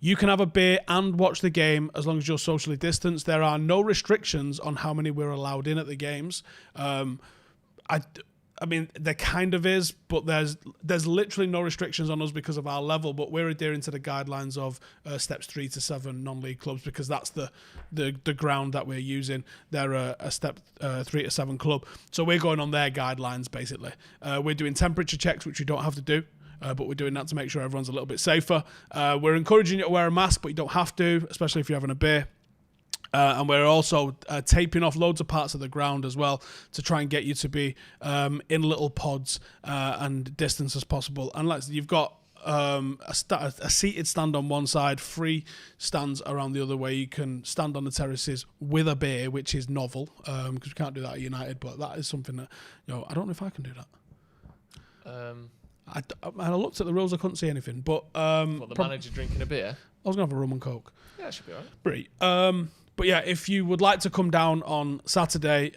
Speaker 2: You can have a beer and watch the game as long as you're socially distanced. There are no restrictions on how many we're allowed in at the games. I mean, there kind of is, but there's literally no restrictions on us because of our level. But we're adhering to the guidelines of steps 3 to 7 non-league clubs because that's the ground that we're using. They're a step 3 to 7 club, so we're going on their guidelines basically. We're doing temperature checks, which we don't have to do. But we're doing that to make sure everyone's a little bit safer. We're encouraging you to wear a mask, but you don't have to, especially if you're having a beer. And we're also taping off loads of parts of the ground as well to try and get you to be in little pods and distance as possible. And you've got a seated stand on one side, 3 stands around the other where you can stand on the terraces with a beer, which is novel because we can't do that at United. But that is something that I don't know if I can do that. I looked at the rules, I couldn't see anything. But
Speaker 1: the manager drinking a beer?
Speaker 2: I was going to have a rum and coke.
Speaker 1: Yeah, it should be all right.
Speaker 2: Brilliant. But yeah, if you would like to come down on Saturday,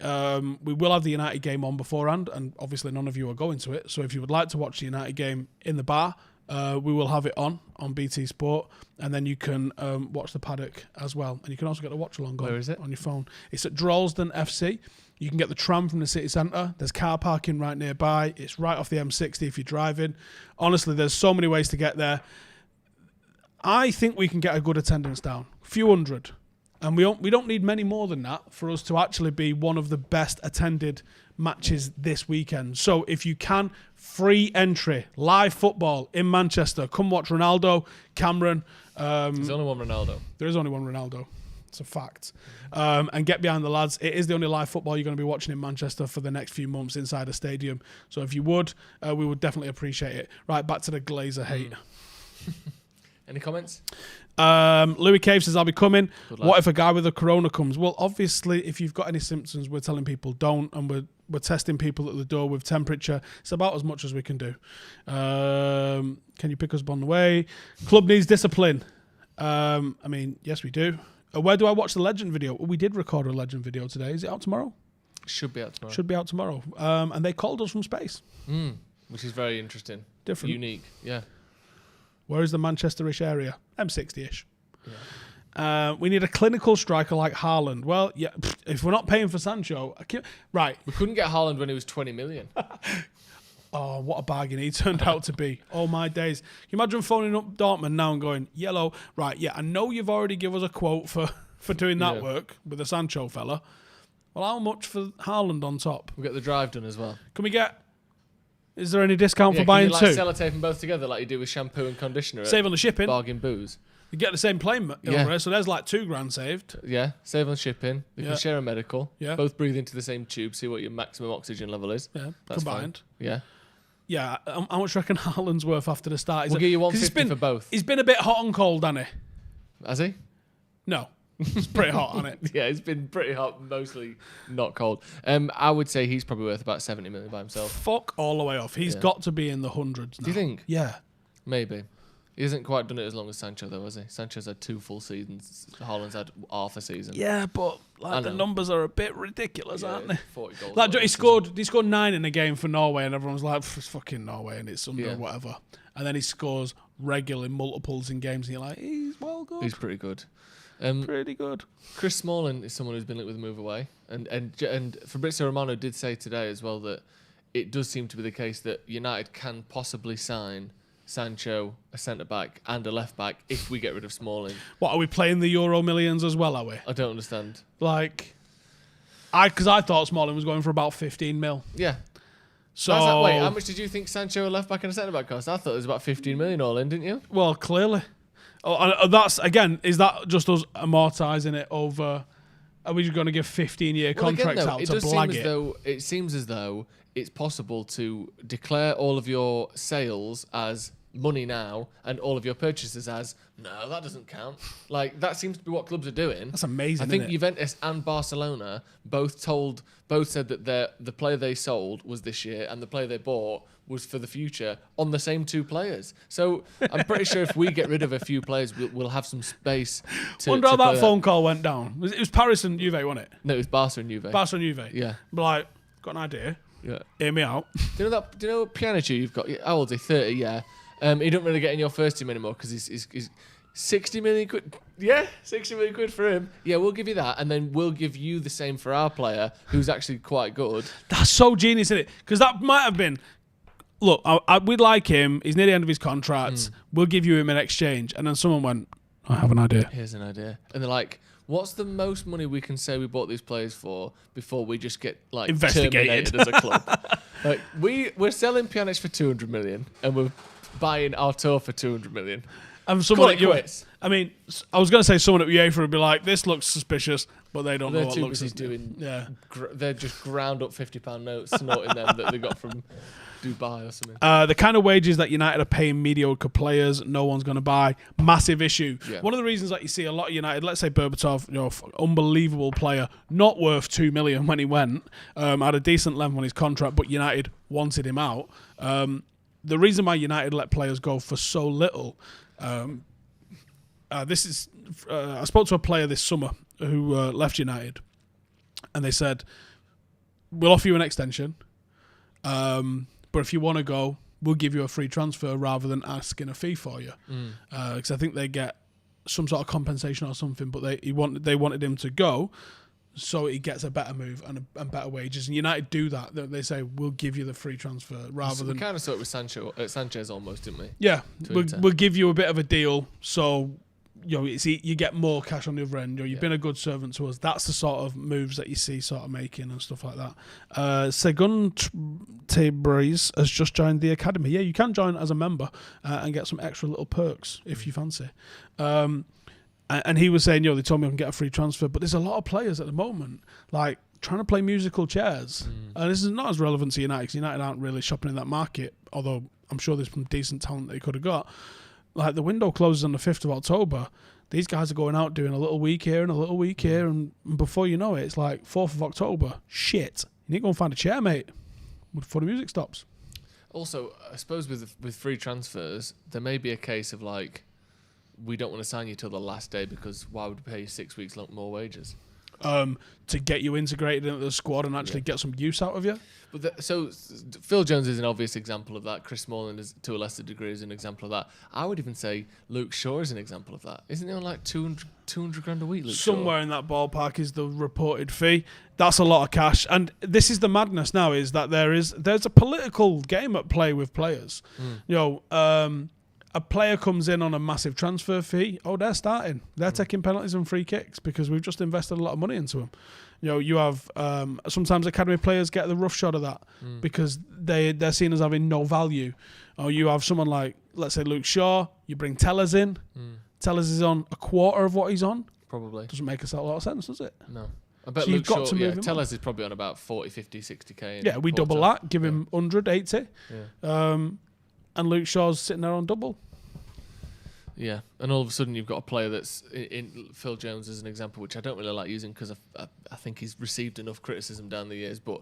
Speaker 2: we will have the United game on beforehand, and obviously none of you are going to it. So if you would like to watch the United game in the bar, we will have it on BT Sport, and then you can watch the Paddock as well. And you can also get the watch along on your phone. It's at Droylsden FC. You can get the tram from the city centre. There's car parking right nearby. It's right off the M60 if you're driving. Honestly, there's so many ways to get there. I think we can get a good attendance down. A few hundred. And we don't need many more than that for us to actually be one of the best attended matches this weekend. So if you can, free entry, live football in Manchester. Come watch Ronaldo, Cameron.
Speaker 1: There's only one Ronaldo.
Speaker 2: There is only one Ronaldo. It's a fact. And get behind the lads. It is the only live football you're going to be watching in Manchester for the next few months inside a stadium. So if you would, we would definitely appreciate it. Right, back to the Glazer hate.
Speaker 1: Any comments?
Speaker 2: Louis Cave says, I'll be coming. What if a guy with a corona comes? Well, obviously, if you've got any symptoms, we're telling people don't, and we're testing people at the door with temperature. It's about as much as we can do. Can you pick us up on the way? Club needs discipline. I mean, yes, we do. Where do I watch the Legend video? Well, we did record a Legend video today. Is it out tomorrow?
Speaker 1: Should be out tomorrow.
Speaker 2: Should be out tomorrow. And they called us from space.
Speaker 1: Which is very interesting.
Speaker 2: Different.
Speaker 1: Unique, yeah.
Speaker 2: Where is the Manchester-ish area? M60-ish. Yeah. We need a clinical striker like Haaland. Well, yeah, if we're not paying for Sancho... Right.
Speaker 1: We couldn't get Haaland when he was 20 million.
Speaker 2: Oh, what a bargain he turned out to be. Oh, my days. Can you imagine phoning up Dortmund now and going, yellow, right, yeah, I know you've already given us a quote for doing that work with the Sancho fella. Well, how much for Haaland on top?
Speaker 1: We'll get the drive done as well.
Speaker 2: Can we get... Is there any discount for buying two?
Speaker 1: Can you sellotape them both together like you do with shampoo and conditioner?
Speaker 2: Save on the shipping.
Speaker 1: Bargain booze.
Speaker 2: You get the same plane over, so there's like $2,000 saved.
Speaker 1: Yeah, save on shipping. You can share a medical.
Speaker 2: Yeah.
Speaker 1: Both breathe into the same tube, see what your maximum oxygen level is.
Speaker 2: Yeah,
Speaker 1: that's
Speaker 2: combined.
Speaker 1: Fine. Yeah.
Speaker 2: Yeah, how much do you reckon Haaland's worth after the start?
Speaker 1: We'll give you 150 for both.
Speaker 2: He's been a bit hot and cold, hasn't he?
Speaker 1: Has he?
Speaker 2: No. It's pretty hot, hasn't it?
Speaker 1: Yeah, it's been pretty hot, mostly not cold. I would say he's probably worth about 70 million by himself.
Speaker 2: Fuck all the way off. He's got to be in the hundreds now.
Speaker 1: Do you think?
Speaker 2: Yeah.
Speaker 1: Maybe. He hasn't quite done it as long as Sancho, though, has he? Sancho's had 2 full seasons. Haaland's had half a season.
Speaker 2: Yeah, but the numbers are a bit ridiculous, aren't they?
Speaker 1: 40 goals.
Speaker 2: Like, he scored 9 in a game for Norway, and everyone's like, it's fucking Norway, and it's under whatever. And then he scores regular multiples in games, and you're like, he's well good.
Speaker 1: He's pretty good.
Speaker 2: Pretty good.
Speaker 1: Chris Smalling is someone who's been linked with a move away, and Fabrizio Romano did say today as well that it does seem to be the case that United can possibly sign Sancho, a centre-back and a left-back if we get rid of Smalling.
Speaker 2: What, are we playing the Euro millions as well, are we?
Speaker 1: I don't understand.
Speaker 2: Because I thought Smalling was going for about 15 mil.
Speaker 1: Yeah.
Speaker 2: So
Speaker 1: wait, how much did you think Sancho, a left-back and a centre-back cost? I thought it was about 15 million all in, didn't you?
Speaker 2: Well, clearly. That's, again, is that just us amortising it over... Are we just going to give 15-year contracts out to blag it?
Speaker 1: It seems as though it's possible to declare all of your sales as money now and all of your purchases as, no, that doesn't count. Like, that seems to be what clubs are doing.
Speaker 2: That's amazing,
Speaker 1: I think
Speaker 2: isn't it?
Speaker 1: Juventus and Barcelona both said that the player they sold was this year and the player they bought was for the future on the same 2 players. So I'm pretty sure if we get rid of a few players, we'll have some space to...
Speaker 2: Wonder how that phone call went down. It was Paris and Juve, wasn't it?
Speaker 1: No, it was Barca and Juve.
Speaker 2: Barca and Juve.
Speaker 1: Yeah.
Speaker 2: But like, got an idea.
Speaker 1: Yeah.
Speaker 2: Hear me out.
Speaker 1: Do you know Pjanic you've got? How old is he? 30, yeah. He don't really get in your first team anymore because he's 60 million quid. Yeah, 60 million quid for him. Yeah, we'll give you that, and then we'll give you the same for our player, who's actually quite good.
Speaker 2: That's so genius, isn't it? Because that might have been... Look, we'd like him. He's near the end of his contract. We'll give you him in exchange. And then someone went, I have an idea.
Speaker 1: Here's an idea. And they're like, what's the most money we can say we bought these players for before we just get like terminated as a club? Like, we're selling Pjanic for 200 million and we're buying Artur for 200 million.
Speaker 2: And someone at UEFA, I mean, I was going to say someone at UEFA would be like, this looks suspicious, but they don't know what looks
Speaker 1: he's doing.
Speaker 2: Yeah.
Speaker 1: They're just ground up £50 notes, snorting them that they got from Dubai or something.
Speaker 2: The kind of wages that United are paying mediocre players, no one's going to buy. Massive issue. Yeah. One of the reasons that you see a lot of United, let's say Berbatov, unbelievable player, not worth 2 million when he went, had a decent length on his contract, but United wanted him out. The reason why United let players go for so little, I spoke to a player this summer who left United, and they said, we'll offer you an extension, but if you want to go, we'll give you a free transfer rather than asking a fee for you. Because I think they get some sort of compensation or something, but they wanted him to go so he gets a better move and better wages. And United do that. They say, we'll give you the free transfer rather than...
Speaker 1: We kind of saw it with Sanchez almost, didn't we?
Speaker 2: Yeah. We'll give you a bit of a deal so you get more cash on the other end. You've been a good servant to us. That's the sort of moves that you see sort of making and stuff like that. Segun Tebreez has just joined the academy. Yeah, you can join as a member and get some extra little perks if you fancy. And he was saying, they told me I can get a free transfer, but there's a lot of players at the moment, like, trying to play musical chairs. And this is not as relevant to United, because United aren't really shopping in that market, although I'm sure there's some decent talent they could have got. Like, the window closes on the 5th of October. These guys are going out doing a little week here and a little week here, and before you know it, it's like 4th of October. Shit. You need to go and find a chair, mate, before the music stops.
Speaker 1: Also, I suppose with free transfers, there may be a case of, like, we don't want to sign you till the last day because why would we pay you 6 weeks more wages?
Speaker 2: to get you integrated into the squad and actually get some use out of you.
Speaker 1: But so Phil Jones is an obvious example of that. Chris Smalling is, to a lesser degree, is an example of that. I would even say Luke Shaw is an example of that. Isn't he on like 200 grand a week, Luke
Speaker 2: Somewhere
Speaker 1: Shaw?
Speaker 2: in that ballpark is the reported fee. That's a lot of cash. And this is the madness now, is that there's a political game at play with players. A player comes in on a massive transfer fee. Oh, they're starting. They're taking penalties and free kicks because we've just invested a lot of money into them. You have sometimes academy players get the rough shot of that because they're seen as having no value. Or you have someone like, let's say, Luke Shaw. You bring Tellers in. Tellers is on a quarter of what he's on.
Speaker 1: Probably.
Speaker 2: Doesn't make a lot of sense, does it?
Speaker 1: No. I bet Luke Shaw, Tellers is probably on about 40, 50, 60k.
Speaker 2: Yeah, we double that. Give him 100, 80. Yeah. And Luke Shaw's sitting there on double.
Speaker 1: Yeah, and all of a sudden you've got a player that's in Phil Jones as an example, which I don't really like using because I think he's received enough criticism down the years. But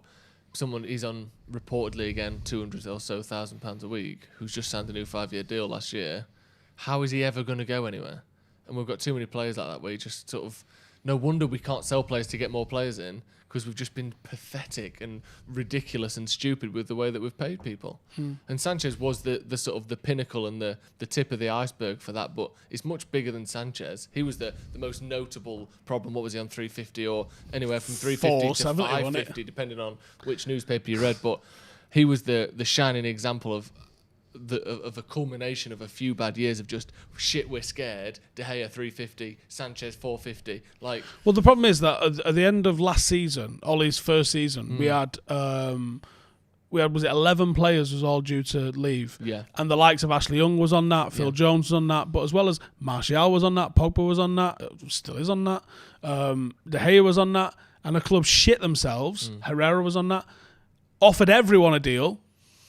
Speaker 1: he's on reportedly again £200,000 or so a week, who's just signed a new 5-year deal last year. How is he ever going to go anywhere? And we've got too many players like that where you just sort of, no wonder we can't sell players to get more players in, because we've just been pathetic and ridiculous and stupid with the way that we've paid people. And Sanchez was the sort of the pinnacle and the tip of the iceberg for that, but it's much bigger than Sanchez. He was the most notable problem. What was he on, 350 or anywhere from 350 to 550, depending on which newspaper you read. But he was the shining example of a culmination of a few bad years of just shit, we're scared. De Gea 350, Sanchez 450.
Speaker 2: Well, the problem is that at the end of last season, Ollie's first season, we had was it 11 players was all due to leave.
Speaker 1: Yeah.
Speaker 2: And the likes of Ashley Young was on that, Phil Jones was on that, but as well as Martial was on that, Pogba was on that, still is on that, De Gea was on that, and the club shit themselves. Herrera was on that. Offered everyone a deal,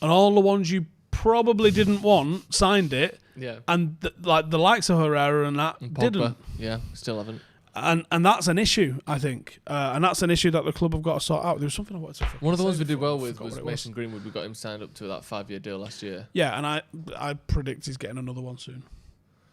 Speaker 2: and all the ones you probably didn't want signed it, and the likes of Herrera and that and didn't.
Speaker 1: Still haven't.
Speaker 2: And that's an issue, I think, and that's an issue that the club have got to sort out. There was something I wanted to.
Speaker 1: One of the ones we did well with was Mason Greenwood. We got him signed up to that 5-year deal last year.
Speaker 2: Yeah, and I predict he's getting another one soon.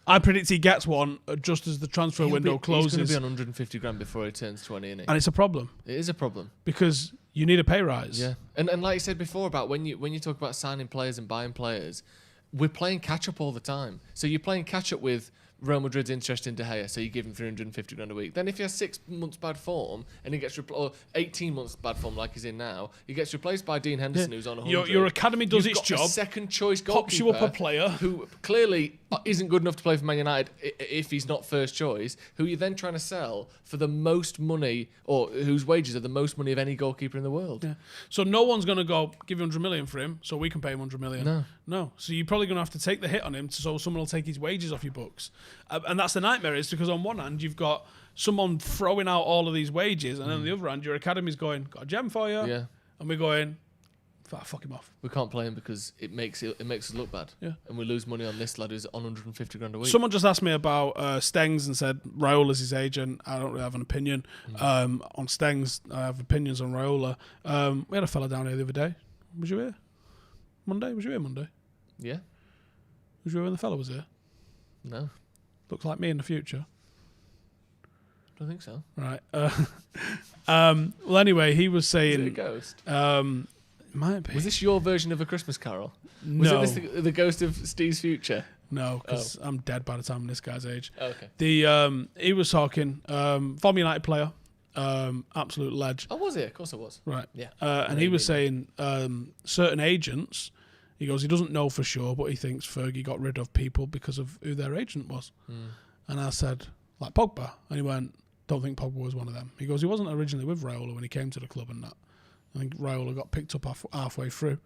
Speaker 2: I predict he gets one just as the transfer window closes.
Speaker 1: He's going to be on 150 grand before he turns 20, isn't he?
Speaker 2: And it's a problem.
Speaker 1: It is a problem
Speaker 2: because you need a pay rise.
Speaker 1: Yeah, and like you said before about when you talk about signing players and buying players, we're playing catch up all the time. So you're playing catch up with Real Madrid's interest in De Gea, so you give him 350 grand a week. Then if he has 6 months bad form and he gets or 18 months bad form like he's in now, he gets replaced by Dean Henderson, who's on 100.
Speaker 2: Your academy does its job.
Speaker 1: A second choice goalkeeper,
Speaker 2: pops you up a player
Speaker 1: who clearly isn't good enough to play for Man United if he's not first choice, who you're then trying to sell for the most money, or whose wages are the most money of any goalkeeper in the world.
Speaker 2: Yeah. So no one's going to go give you 100 million for him, so we can pay him 100 million. No. So you're probably going to have to take the hit on him, so someone will take his wages off your books. And that's the nightmare, is because on one hand you've got someone throwing out all of these wages, and then on the other hand your academy's going, got a gem for you, and we're going, fuck him off.
Speaker 1: We can't play him because it makes us look bad, and we lose money on this lad who's on 150 grand a week.
Speaker 2: Someone just asked me about Stengs and said Raiola's his agent. I don't really have an opinion on Stengs. I have opinions on Raiola. We had a fella down here the other day. Was you here Monday? Was you here Monday?
Speaker 1: Yeah.
Speaker 2: Was you here when the fella was here?
Speaker 1: No.
Speaker 2: Looks like me in the future.
Speaker 1: I don't think so.
Speaker 2: Right. Well, anyway, he was saying...
Speaker 1: Is it a ghost?
Speaker 2: Might be.
Speaker 1: Was this your version of A Christmas Carol?
Speaker 2: No.
Speaker 1: Was it the ghost of Steve's future?
Speaker 2: No, because I'm dead by the time this guy's age.
Speaker 1: Oh, okay.
Speaker 2: He was talking, former United player, absolute ledge.
Speaker 1: Oh, was he? Of course it was.
Speaker 2: Right.
Speaker 1: Yeah.
Speaker 2: And he was saying certain agents... He goes, he doesn't know for sure, but he thinks Fergie got rid of people because of who their agent was. And I said, like Pogba. And he went, don't think Pogba was one of them. He goes, he wasn't originally with Raiola when he came to the club and that. I think Raiola got picked up halfway through.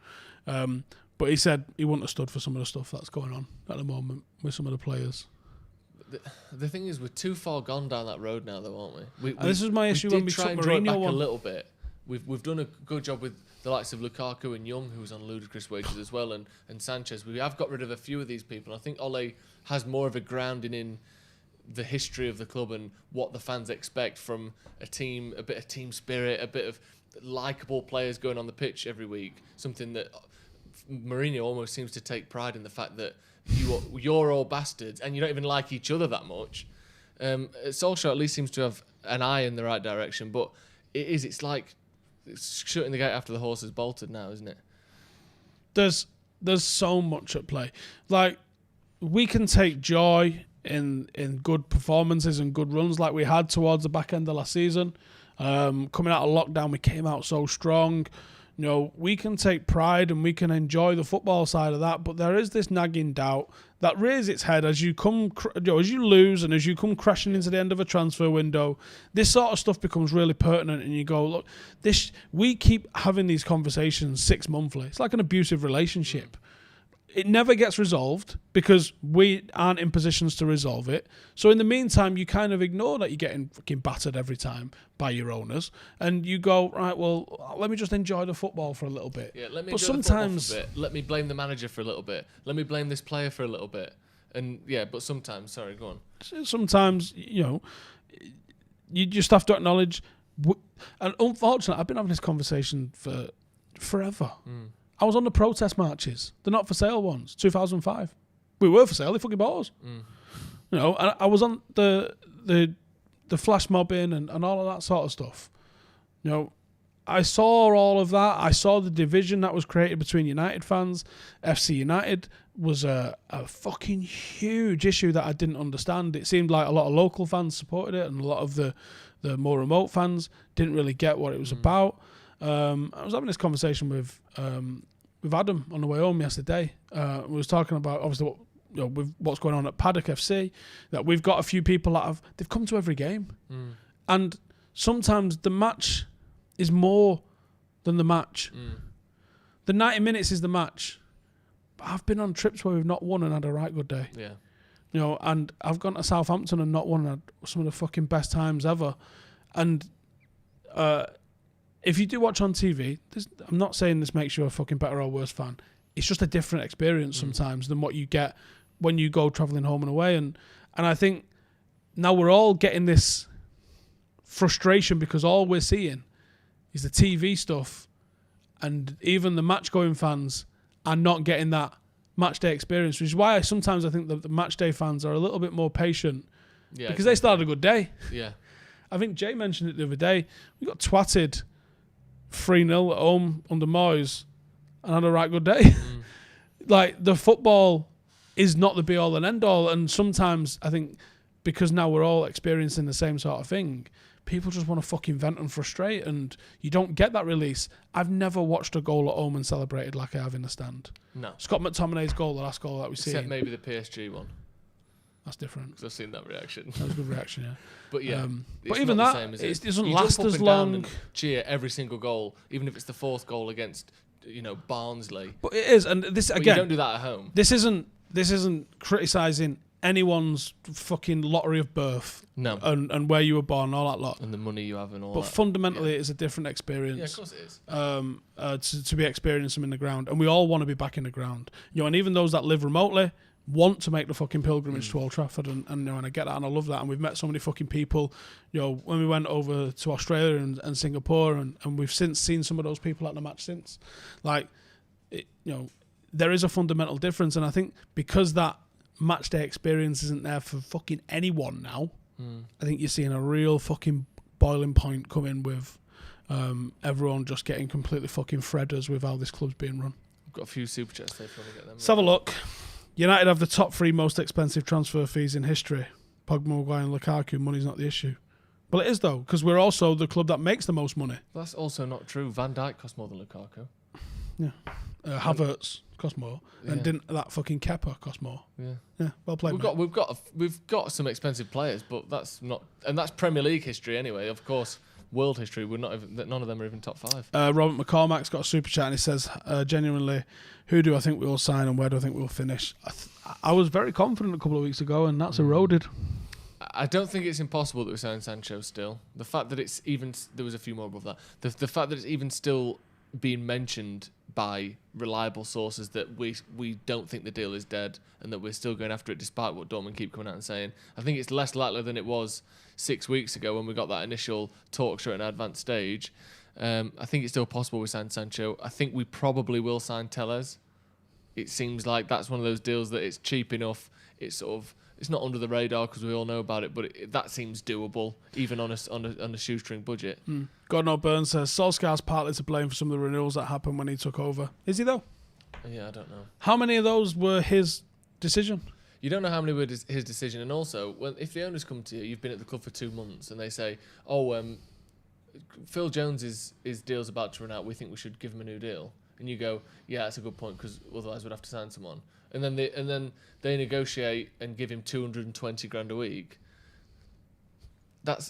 Speaker 2: But he said he wouldn't have stood for some of the stuff that's going on at the moment with some of the players.
Speaker 1: The thing is, we're too far gone down that road now, though, aren't we?
Speaker 2: This is my issue when we took Mourinho
Speaker 1: a little bit. We've done a good job with the likes of Lukaku and Young, who's on ludicrous wages as well, and Sanchez. We have got rid of a few of these people. I think Ole has more of a grounding in the history of the club and what the fans expect from a team, a bit of team spirit, a bit of likeable players going on the pitch every week. Something that Mourinho almost seems to take pride in, the fact that you're all bastards and you don't even like each other that much. Solskjaer at least seems to have an eye in the right direction, but it's like it's shutting the gate after the horse has bolted now, isn't it?
Speaker 2: There's so much at play. Like, we can take joy in good performances and good runs like we had towards the back end of last season. Coming out of lockdown, we came out so strong. You know, we can take pride and we can enjoy the football side of that, but there is this nagging doubt that rears its head as you as you lose and as you come crashing into the end of a transfer window. This sort of stuff becomes really pertinent, and you go, look, we keep having these conversations 6 monthly. It's like an abusive relationship. It never gets resolved because we aren't in positions to resolve it. So in the meantime, you kind of ignore that you're getting fucking battered every time by your owners, and you go, right, well, let me just enjoy the football for a little bit.
Speaker 1: Yeah, let me enjoy the football for a bit. Let me blame the manager for a little bit. Let me blame this player for a little bit. And yeah, but sometimes, sorry, go on.
Speaker 2: Sometimes, you know, you just have to acknowledge, and unfortunately, I've been having this conversation for forever. I was on the protest marches, the not for sale ones, 2005. We were for sale, they fucking bought us. You know, I was on the flash mobbing and all of that sort of stuff. You know, I saw all of that. I saw the division that was created between United fans. FC United was a fucking huge issue that I didn't understand. It seemed like a lot of local fans supported it, and a lot of the more remote fans didn't really get what it was about. I was having this conversation with Adam on the way home yesterday. We was talking about obviously with what's going on at Paddock FC. That we've got a few people that they've come to every game, and sometimes the match is more than the match. The 90 minutes is the match. But I've been on trips where we've not won and had a right good day.
Speaker 1: Yeah,
Speaker 2: you know, and I've gone to Southampton and not won and had some of the fucking best times ever, and. If you do watch on TV, I'm not saying this makes you a fucking better or worse fan. It's just a different experience sometimes than what you get when you go travelling home and away. And I think now we're all getting this frustration because all we're seeing is the TV stuff, and even the match-going fans are not getting that match day experience, which is why sometimes I think the match day fans are a little bit more patient because they started a good day.
Speaker 1: Yeah.
Speaker 2: I think Jay mentioned it the other day. We got twatted 3-0 at home under Moyes and had a right good day. Like, the football is not the be all and end all, and sometimes I think because now we're all experiencing the same sort of thing, people just want to fucking vent and frustrate, and you don't get that release. I've never watched a goal at home and celebrated like I have in the stand.
Speaker 1: No.
Speaker 2: Scott McTominay's goal, the last goal that we see.
Speaker 1: Except maybe the PSG one.
Speaker 2: That's different.
Speaker 1: Because I've seen that reaction.
Speaker 2: That was a good reaction, yeah.
Speaker 1: But yeah,
Speaker 2: but even that, it doesn't last as long.
Speaker 1: And cheer every single goal, even if it's the fourth goal against, Barnsley.
Speaker 2: But it is, and this again,
Speaker 1: you don't do that at home.
Speaker 2: This isn't criticising anyone's fucking lottery of birth.
Speaker 1: No.
Speaker 2: And where you were born, all that lot.
Speaker 1: And the money you have and all
Speaker 2: but
Speaker 1: that.
Speaker 2: But fundamentally, it is a different experience.
Speaker 1: Yeah, of course it is.
Speaker 2: To be experiencing them in the ground, and we all want to be back in the ground. And even those that live remotely want to make the fucking pilgrimage to Old Trafford, and I get that, and I love that, and we've met so many fucking people, when we went over to Australia and Singapore, and we've since seen some of those people at the match since. Like, there is a fundamental difference, and I think because that match day experience isn't there for fucking anyone now, I think you're seeing a real fucking boiling point come in with everyone just getting completely fucking fredders with how this club's being run.
Speaker 1: I've got a few super chats there if you want to get them.
Speaker 2: Let's have a look. United have the top 3 most expensive transfer fees in history. Pogba, Maguire and Lukaku. Money's not the issue. Well, it is, though, because we're also the club that makes the most money.
Speaker 1: That's also not true. Van Dijk cost more than Lukaku.
Speaker 2: Yeah. Havertz cost more. Yeah. And didn't that fucking Kepa cost more? Yeah. Yeah, well played,
Speaker 1: We've got some expensive players, but that's not... And that's Premier League history anyway. Of course, world history, none of them are even top 5.
Speaker 2: Robert McCormack's got a super chat, and he says, genuinely, who do I think we will sign and where do I think we'll finish? I was very confident a couple of weeks ago, and that's eroded.
Speaker 1: I don't think it's impossible that we sign Sancho still. The fact that it's even... There was a few more above that. The fact that it's even still being mentioned by reliable sources that we don't think the deal is dead and that we're still going after it despite what Dortmund keep coming out and saying. I think it's less likely than it was 6 weeks ago when we got that initial talk show at an advanced stage. I think it's still possible we sign Sancho. I think we probably will sign Tellez. It seems like that's one of those deals that it's cheap enough. It's sort of It's not under the radar because we all know about it, but that seems doable, even on a shoestring budget.
Speaker 2: God No Burns says Solskjaer's partly to blame for some of the renewals that happened when he took over. Is he though?
Speaker 1: Yeah, I don't know. How
Speaker 2: many of those were his decision?
Speaker 1: You don't know how many were his decision, and also, if the owners come to you, you've been at the club for 2 months, and they say, Phil Jones's deal's about to run out. We think we should give him a new deal, and you go, yeah, that's a good point because otherwise we'd have to sign someone. And then they negotiate and give him 220 grand a week.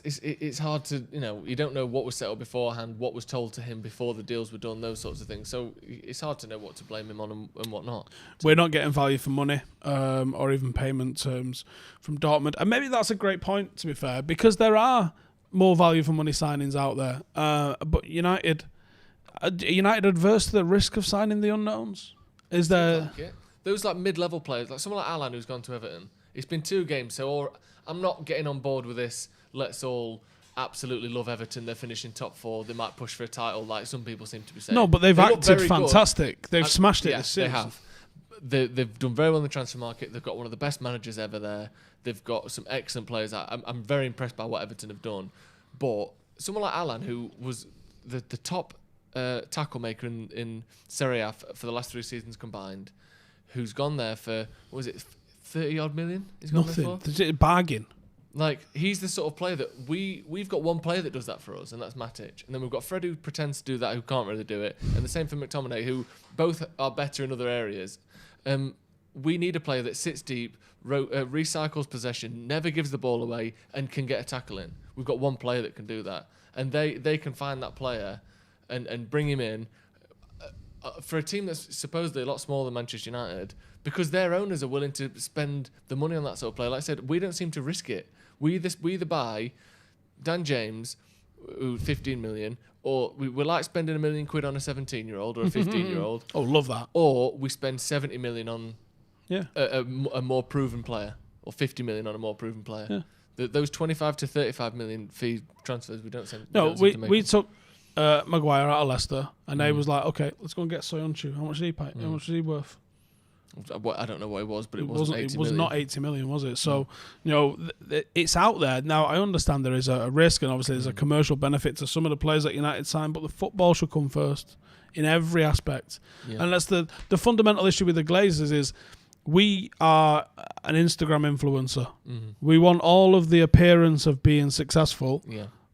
Speaker 1: It's hard to, you don't know what was set up beforehand, what was told to him before the deals were done, those sorts of things. So it's hard to know what to blame him on and what not.
Speaker 2: We're not getting value for money or even payment terms from Dortmund. And maybe that's a great point, to be fair, because there are more value for money signings out there. But United adverse to the risk of signing the unknowns? Is there...
Speaker 1: Those mid-level players, like someone like Alan who's gone to Everton, it's been 2 games, I'm not getting on board with this. Let's all absolutely love Everton. They're finishing top 4. They might push for a title, like some people seem to be saying.
Speaker 2: No, but they've acted fantastic. Good. They've smashed it this season.
Speaker 1: They have. They've done very well in the transfer market. They've got one of the best managers ever there. They've got some excellent players. I'm very impressed by what Everton have done. But someone like Alan, who was the top tackle maker in Serie A for the last 3 seasons combined, who's gone there for, 30 odd million? He's gone
Speaker 2: Nothing.
Speaker 1: there for?
Speaker 2: It's a bargain.
Speaker 1: He's the sort of player that we've got one player that does that for us, and that's Matic. And then we've got Fred who pretends to do that, who can't really do it. And the same for McTominay, who both are better in other areas. We need a player that sits deep, recycles possession, never gives the ball away, and can get a tackle in. We've got one player that can do that. And they can find that player and bring him in for a team that's supposedly a lot smaller than Manchester United, because their owners are willing to spend the money on that sort of player. Like I said, we don't seem to risk it. We either buy Dan James, 15 million, or we like spending £1 million on a 17-year-old or a 15-year-old.
Speaker 2: Oh, love that.
Speaker 1: Or we spend 70 million on a more proven player, or 50 million on a more proven player. Yeah. Those 25 to 35 million fee transfers, we don't seem
Speaker 2: we took Maguire out of Leicester, and they was like, okay, let's go and get Soyuncu. How much is he pay? How much is he worth?
Speaker 1: I don't know what it was, but it wasn't 80
Speaker 2: million. It was not 80 million, was it? So, it's out there. Now, I understand there is a risk, and obviously there's a commercial benefit to some of the players that United sign, but the football should come first in every aspect. Yeah. And that's the fundamental issue with the Glazers is we are an Instagram influencer. Mm-hmm. We want all of the appearance of being successful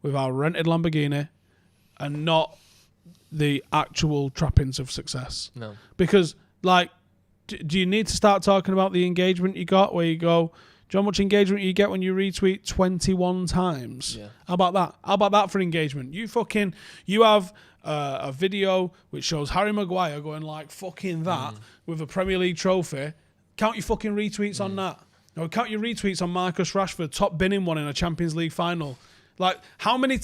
Speaker 2: with our rented Lamborghini and not the actual trappings of success. No. Because, do you need to start talking about the engagement you got where you go, do you know how much engagement you get when you retweet 21 times? Yeah. How about that? How about that for engagement? You have a video which shows Harry Maguire going like fucking that with a Premier League trophy. Count your fucking retweets on that. No, count your retweets on Marcus Rashford top binning one in a Champions League final. How many...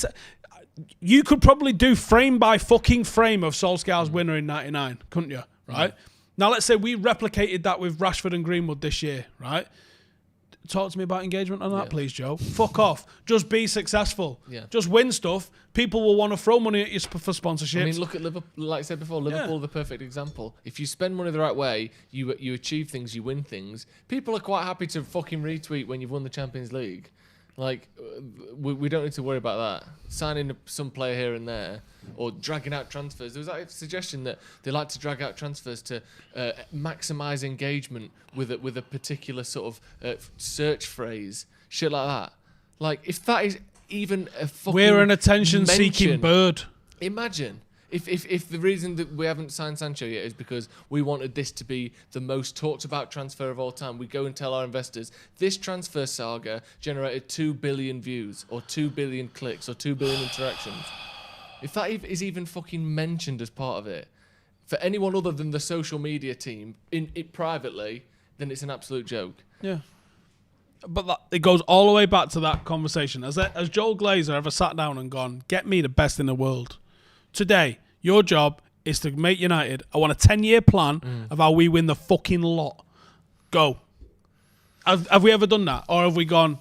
Speaker 2: you could probably do frame by fucking frame of Solskjaer's winner in 99, couldn't you? Right? Now, let's say we replicated that with Rashford and Greenwood this year, right? Talk to me about engagement on that, please, Joe. Fuck off. Just be successful. Yeah. Just win stuff. People will want to throw money at you for sponsorships.
Speaker 1: I mean, look at Liverpool. Like I said before, Liverpool are the perfect example. If you spend money the right way, you achieve things, you win things. People are quite happy to fucking retweet when you've won the Champions League. We don't need to worry about that. Signing some player here and there, or dragging out transfers. There was a suggestion that they like to drag out transfers to maximise engagement with a particular sort of search phrase, shit like that. If that is even a fucking
Speaker 2: we're an attention-seeking bird.
Speaker 1: Imagine. If the reason that we haven't signed Sancho yet is because we wanted this to be the most talked about transfer of all time, we go and tell our investors, this transfer saga generated 2 billion views, or 2 billion clicks, or 2 billion interactions. If that is even fucking mentioned as part of it, for anyone other than the social media team, in it privately, then it's an absolute joke.
Speaker 2: Yeah. But it goes all the way back to that conversation. Has Joel Glazer ever sat down and gone, get me the best in the world? Today, your job is to make United. I want a 10-year plan of how we win the fucking lot. Go. Have we ever done that? Or have we gone,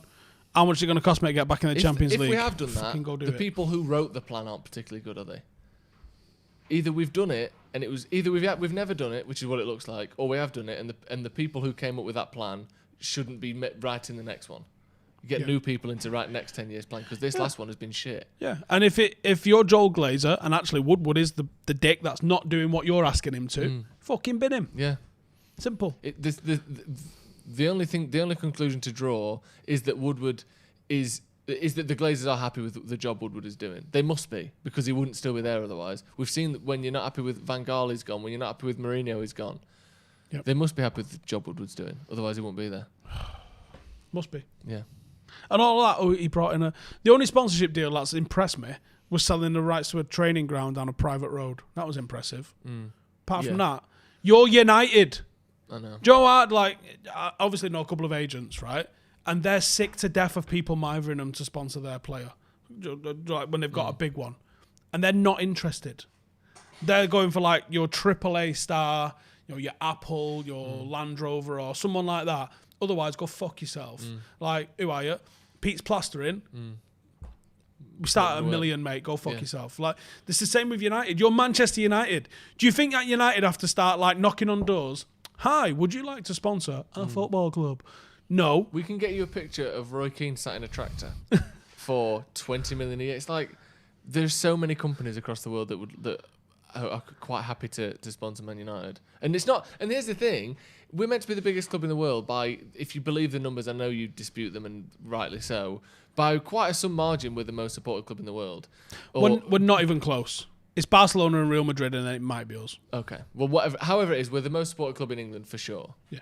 Speaker 2: how much is it going to cost me to get back in the Champions League?
Speaker 1: If we have done that, the people who wrote the plan aren't particularly good, are they? Either we've done it, and it was either we've never done it, which is what it looks like, or we have done it, and the people who came up with that plan shouldn't be writing the next one. Get new people in to write next 10 years plan because this last one has been shit.
Speaker 2: Yeah, and if you're Joel Glazer and actually Woodward is the dick that's not doing what you're asking him to, fucking bin him.
Speaker 1: Yeah,
Speaker 2: simple.
Speaker 1: The only conclusion to draw is that Woodward is that the Glazers are happy with the job Woodward is doing. They must be because he wouldn't still be there otherwise. We've seen that when you're not happy with Van Gaal, he's gone. When you're not happy with Mourinho, he's gone. Yep. They must be happy with the job Woodward's doing. Otherwise, he won't be there.
Speaker 2: Must be.
Speaker 1: Yeah.
Speaker 2: And all that, he brought in the only sponsorship deal that's impressed me was selling the rights to a training ground down a private road. That was impressive. Apart from that, you're United.
Speaker 1: I know.
Speaker 2: Joe Hart, I obviously know a couple of agents, right? And they're sick to death of people mithering them to sponsor their player, like when they've got a big one. And they're not interested. They're going for your AAA star, your Apple, your Land Rover or someone like that. Otherwise, go fuck yourself. Who are you? Pete's plastering. We start at $1 million, mate. Go fuck yourself. This is the same with United. You're Manchester United. Do you think that United have to start knocking on doors? Hi, would you like to sponsor a football club? No.
Speaker 1: We can get you a picture of Roy Keane sat in a tractor for 20 million a year. It's there's so many companies across the world that are quite happy to sponsor Man United. And it's not. And here's the thing. We're meant to be the biggest club in the world by, if you believe the numbers, I know you dispute them and rightly so, by quite some margin we're the most supported club in the world.
Speaker 2: We're not even close. It's Barcelona and Real Madrid and then it might be us.
Speaker 1: Okay. Well, however it is, we're the most supported club in England for sure.
Speaker 2: Yeah.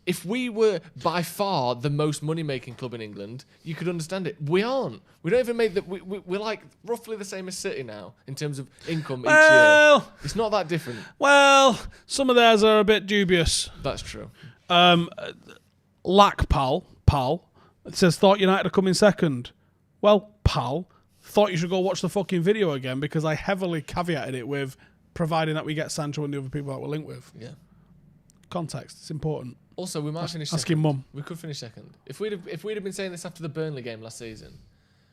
Speaker 1: If we were by far the most money-making club in England, you could understand it. We aren't. We don't even make that. We're roughly the same as City now in terms of income each year. It's not that different.
Speaker 2: Well, some of theirs are a bit dubious.
Speaker 1: That's true.
Speaker 2: Lack pal, it says thought United are coming second. Well, pal, thought you should go watch the fucking video again because I heavily caveated it with providing that we get Sancho and the other people that we're linked with.
Speaker 1: Yeah.
Speaker 2: Context, it's important.
Speaker 1: Also, we might finish second.
Speaker 2: Asking mum.
Speaker 1: We could finish second. If we'd have been saying this after the Burnley game last season,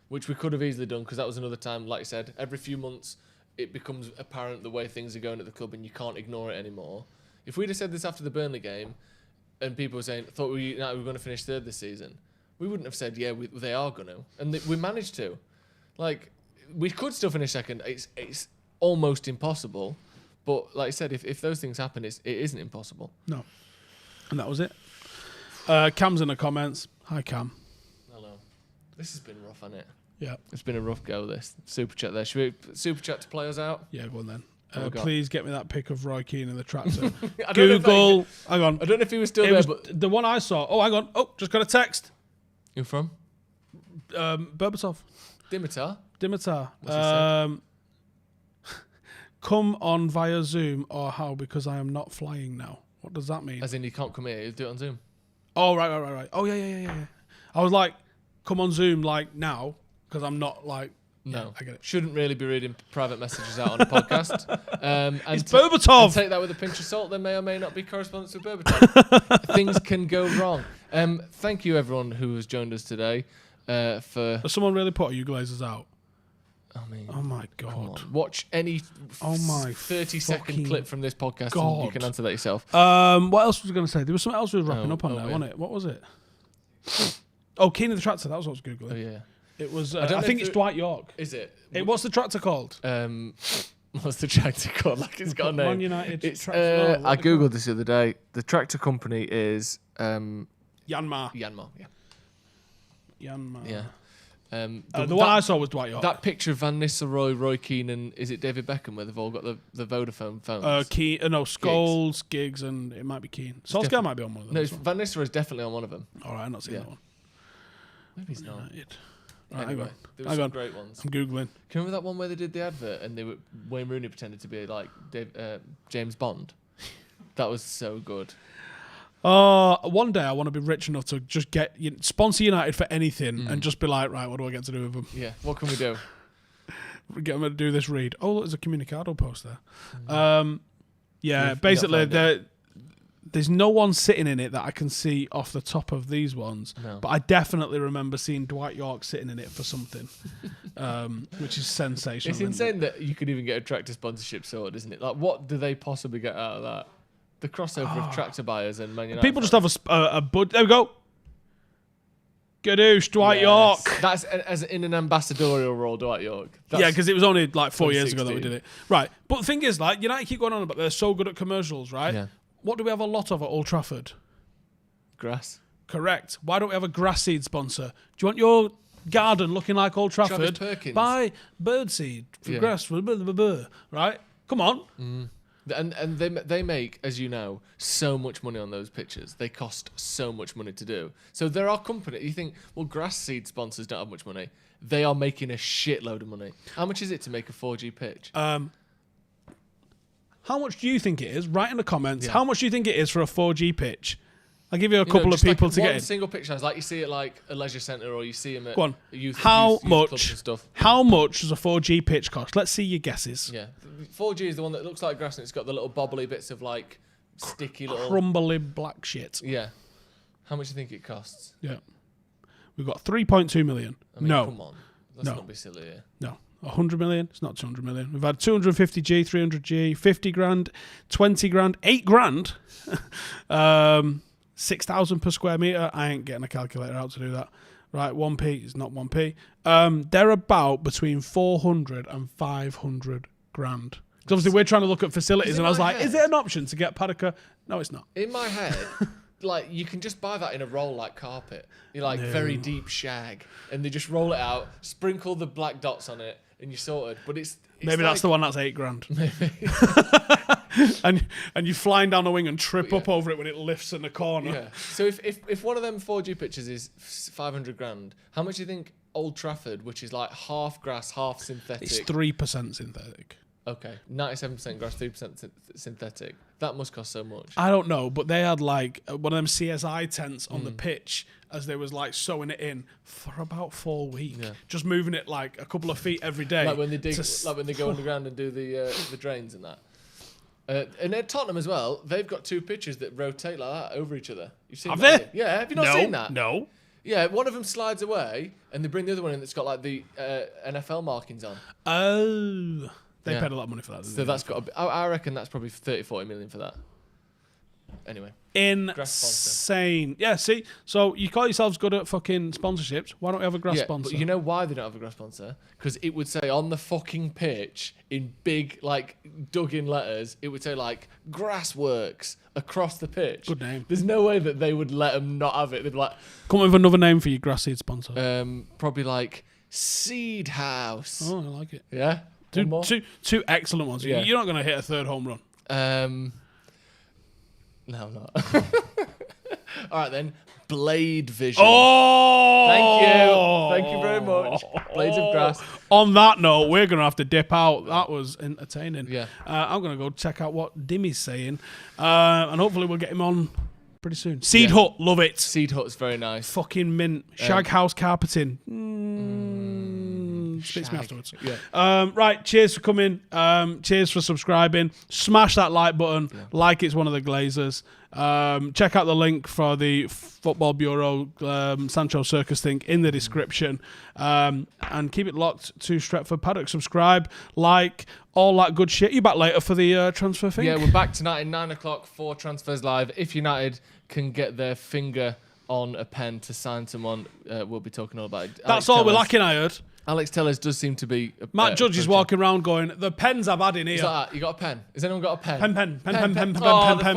Speaker 1: which we could have easily done because that was another time, like you said, every few months it becomes apparent the way things are going at the club and you can't ignore it anymore. If we'd have said this after the Burnley game and people were saying, thought we were going to finish third this season, we wouldn't have said, they are going to. And we managed to. We could still finish second. It's almost impossible. But like I said, if those things happen, it isn't impossible.
Speaker 2: No. And that was it. Cam's in the comments. Hi, Cam.
Speaker 1: Hello. This has been rough, hasn't it?
Speaker 2: Yeah.
Speaker 1: It's been a rough go, this. Super chat there. Should we super chat to play us out?
Speaker 2: Yeah, go on then. Please get me that pic of Roy Keane in the tractor.
Speaker 1: Google.
Speaker 2: Hang on.
Speaker 1: I don't know if he was still there, but
Speaker 2: the one I saw. Oh, hang on. Oh, just got a text.
Speaker 1: Who from?
Speaker 2: Berbatov.
Speaker 1: Dimitar.
Speaker 2: What's he said? Come on via Zoom or how? Because I am not flying now. What does that mean?
Speaker 1: As in, you can't come here. You do it on Zoom.
Speaker 2: Oh, right. Oh, yeah. I was like, come on Zoom, now, because I'm not
Speaker 1: No,
Speaker 2: yeah, I get it.
Speaker 1: Shouldn't really be reading private messages out on a podcast. And
Speaker 2: it's Berbatov.
Speaker 1: And take that with a pinch of salt. There may or may not be correspondence with Berbatov. Things can go wrong. Thank you, everyone who has joined us today.
Speaker 2: Does someone really put you Glazers out?
Speaker 1: Oh
Speaker 2: my God!
Speaker 1: Watch any 30-second clip from this podcast and you can answer that yourself.
Speaker 2: What else was I going to say? There was something else we were wrapping up on there, wasn't it? What was it? Keane of the Tractor. That was what I was Googling.
Speaker 1: Oh, yeah.
Speaker 2: It was, I think it's Dwight York.
Speaker 1: Is it?
Speaker 2: What's the tractor called?
Speaker 1: What's the tractor called? It's got a name.
Speaker 2: Man United
Speaker 1: tractor. I Googled this the other day. The tractor company is...
Speaker 2: Yanmar,
Speaker 1: yeah.
Speaker 2: Yanmar.
Speaker 1: Yeah.
Speaker 2: The one I saw was Dwight York.
Speaker 1: That picture of Van Nistelrooy, Roy Keane, and is it David Beckham where they've all got the Vodafone phones?
Speaker 2: Scholes, Giggs, and it might be Keane. Solskjaer might be on one of them.
Speaker 1: No, Van Nistelrooy is definitely on one of them.
Speaker 2: All right, I've not seen that one.
Speaker 1: Maybe he's not.
Speaker 2: Right,
Speaker 1: anyway, there were some great ones.
Speaker 2: I'm Googling.
Speaker 1: Can you remember that one where they did the advert and Wayne Rooney pretended to be like James Bond? That was so good.
Speaker 2: One day I want to be rich enough to just sponsor United for anything and just be like, right, what do I get to do with them?
Speaker 1: Yeah, what can we do?
Speaker 2: Get them to do this read. Oh, there's a Communicado post there. Basically, there's no one sitting in it that I can see off the top of these ones. No. But I definitely remember seeing Dwight York sitting in it for something, which is sensational.
Speaker 1: It's insane that you could even get a tractor sponsorship sorted, isn't it? Like, what do they possibly get out of that? The crossover of tractor buyers and Man United.
Speaker 2: People just have a bud. There we go. Gadoosh, Dwight York.
Speaker 1: That's as in an ambassadorial role, Dwight York.
Speaker 2: Yeah, because it was only like 4 years ago that we did it. Right. But the thing is, like, United keep going on about they're so good at commercials, right? Yeah. What do we have a lot of at Old Trafford?
Speaker 1: Grass.
Speaker 2: Correct. Why don't we have a grass seed sponsor? Do you want your garden looking like Old Trafford? Buy birdseed for grass. Blah, blah, blah, blah. Right? Come on.
Speaker 1: Mm. And they make, as you know, so much money on those pitches. They cost so much money to do. So there are companies, you think, well, grass seed sponsors don't have much money. They are making a shitload of money. How much is it to make a 4G pitch?
Speaker 2: How much do you think it is? Write in the comments. Yeah. How much do you think it is for a 4G pitch? I'll give you a couple of people to get in.
Speaker 1: One single pitch size, like you see it like a leisure centre or you see them at
Speaker 2: a
Speaker 1: youth
Speaker 2: clubs and
Speaker 1: stuff.
Speaker 2: How much does a 4G pitch cost? Let's see your guesses.
Speaker 1: Yeah. 4G is the one that looks like grass and it's got the little bobbly bits of like sticky little...
Speaker 2: crumbly black shit.
Speaker 1: Yeah. How much do you think it costs?
Speaker 2: Yeah. We've got 3.2 million.
Speaker 1: I mean, come on. Let's not be silly here.
Speaker 2: No. 100 million? It's not 200 million. We've had 250G, 300G, 50 grand, 20 grand, 8 grand. 6,000 per square metre. I ain't getting a calculator out to do that. Right, 1p is not 1p. They're about between 400 and 500 grand. Because obviously we're trying to look at facilities and I was like, is it an option to get Paddock? No, it's not.
Speaker 1: In my head, like you can just buy that in a roll like carpet. You're like very deep shag. And they just roll it out, sprinkle the black dots on it and you're sorted. But it's
Speaker 2: maybe that's the one that's 8 grand. Maybe. and you're flying down the wing and trip up over it when it lifts in the corner.
Speaker 1: Yeah. So if one of them 4G pitches is 500 grand, how much do you think Old Trafford, which is like half grass, half synthetic?
Speaker 2: It's 3% synthetic.
Speaker 1: Okay. 97% grass, 3% synthetic. That must cost so much.
Speaker 2: I don't know, but they had like one of them CSI tents on the pitch as they was like sewing it in for about 4 weeks. Yeah. Just moving it like a couple of feet every day.
Speaker 1: Like when they dig, like when they go underground and do the drains and that. And at Tottenham as well, they've got 2 pitches that rotate like that over each other. You've seen that?
Speaker 2: They?
Speaker 1: Yeah, have you not seen that?
Speaker 2: No.
Speaker 1: Yeah, one of them slides away, and they bring the other one in that's got like the NFL markings on.
Speaker 2: Oh, they paid a lot of money for that.
Speaker 1: So that's got. I reckon that's probably 30-40 million for that. Anyway,
Speaker 2: insane. Yeah, see, so you call yourselves good at fucking sponsorships. Why don't we have a grass sponsor?
Speaker 1: But you know why they don't have a grass sponsor? Because it would say on the fucking pitch in big, like dug in letters, it would say like grass works across the pitch.
Speaker 2: Good name.
Speaker 1: There's no way that they would let them not have it. They'd be like,
Speaker 2: come up with another name for your grass seed sponsor.
Speaker 1: Probably like Seed House.
Speaker 2: Oh, I like it.
Speaker 1: Yeah.
Speaker 2: Two excellent ones. Yeah. You're not going to hit a third home run.
Speaker 1: No, I'm not. All right, then. Blade Vision.
Speaker 2: Oh!
Speaker 1: Thank you very much. Blades of Grass.
Speaker 2: On that note, we're going to have to dip out. That was entertaining.
Speaker 1: Yeah.
Speaker 2: I'm going to go check out what Dimmy's saying. And hopefully we'll get him on pretty soon. Seed Hut, love it.
Speaker 1: Seed Hut's very nice.
Speaker 2: Fucking mint. Shag House carpeting. Speaks to me afterwards. Yeah. Right, cheers for coming. Cheers for subscribing. Smash that like button like it's one of the Glazers. Check out the link for the Football Bureau Sancho Circus thing in the description. And keep it locked to Stretford Paddock. Subscribe, like, all that good shit. You back later for the transfer thing?
Speaker 1: Yeah, we're back tonight at 9 o'clock for Transfers Live. If United can get their finger on a pen to sign someone, we'll be talking all about it.
Speaker 2: That's all we're lacking, I heard.
Speaker 1: Alex Tellers does seem to be...
Speaker 2: Matt Judge is walking around going, the pens I've had in here.
Speaker 1: Like you got a pen? Has anyone got a pen?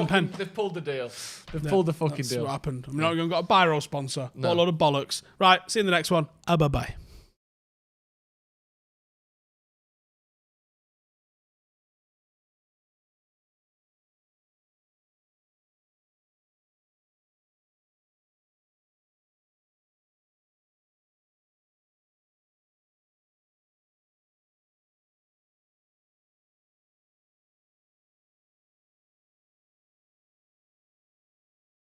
Speaker 2: Pen.
Speaker 1: They've pulled the deal. They've pulled the fucking deal.
Speaker 2: That's what happened. I'm not even got a Biro sponsor. No. What a load of bollocks. Right, see you in the next one. Bye-bye.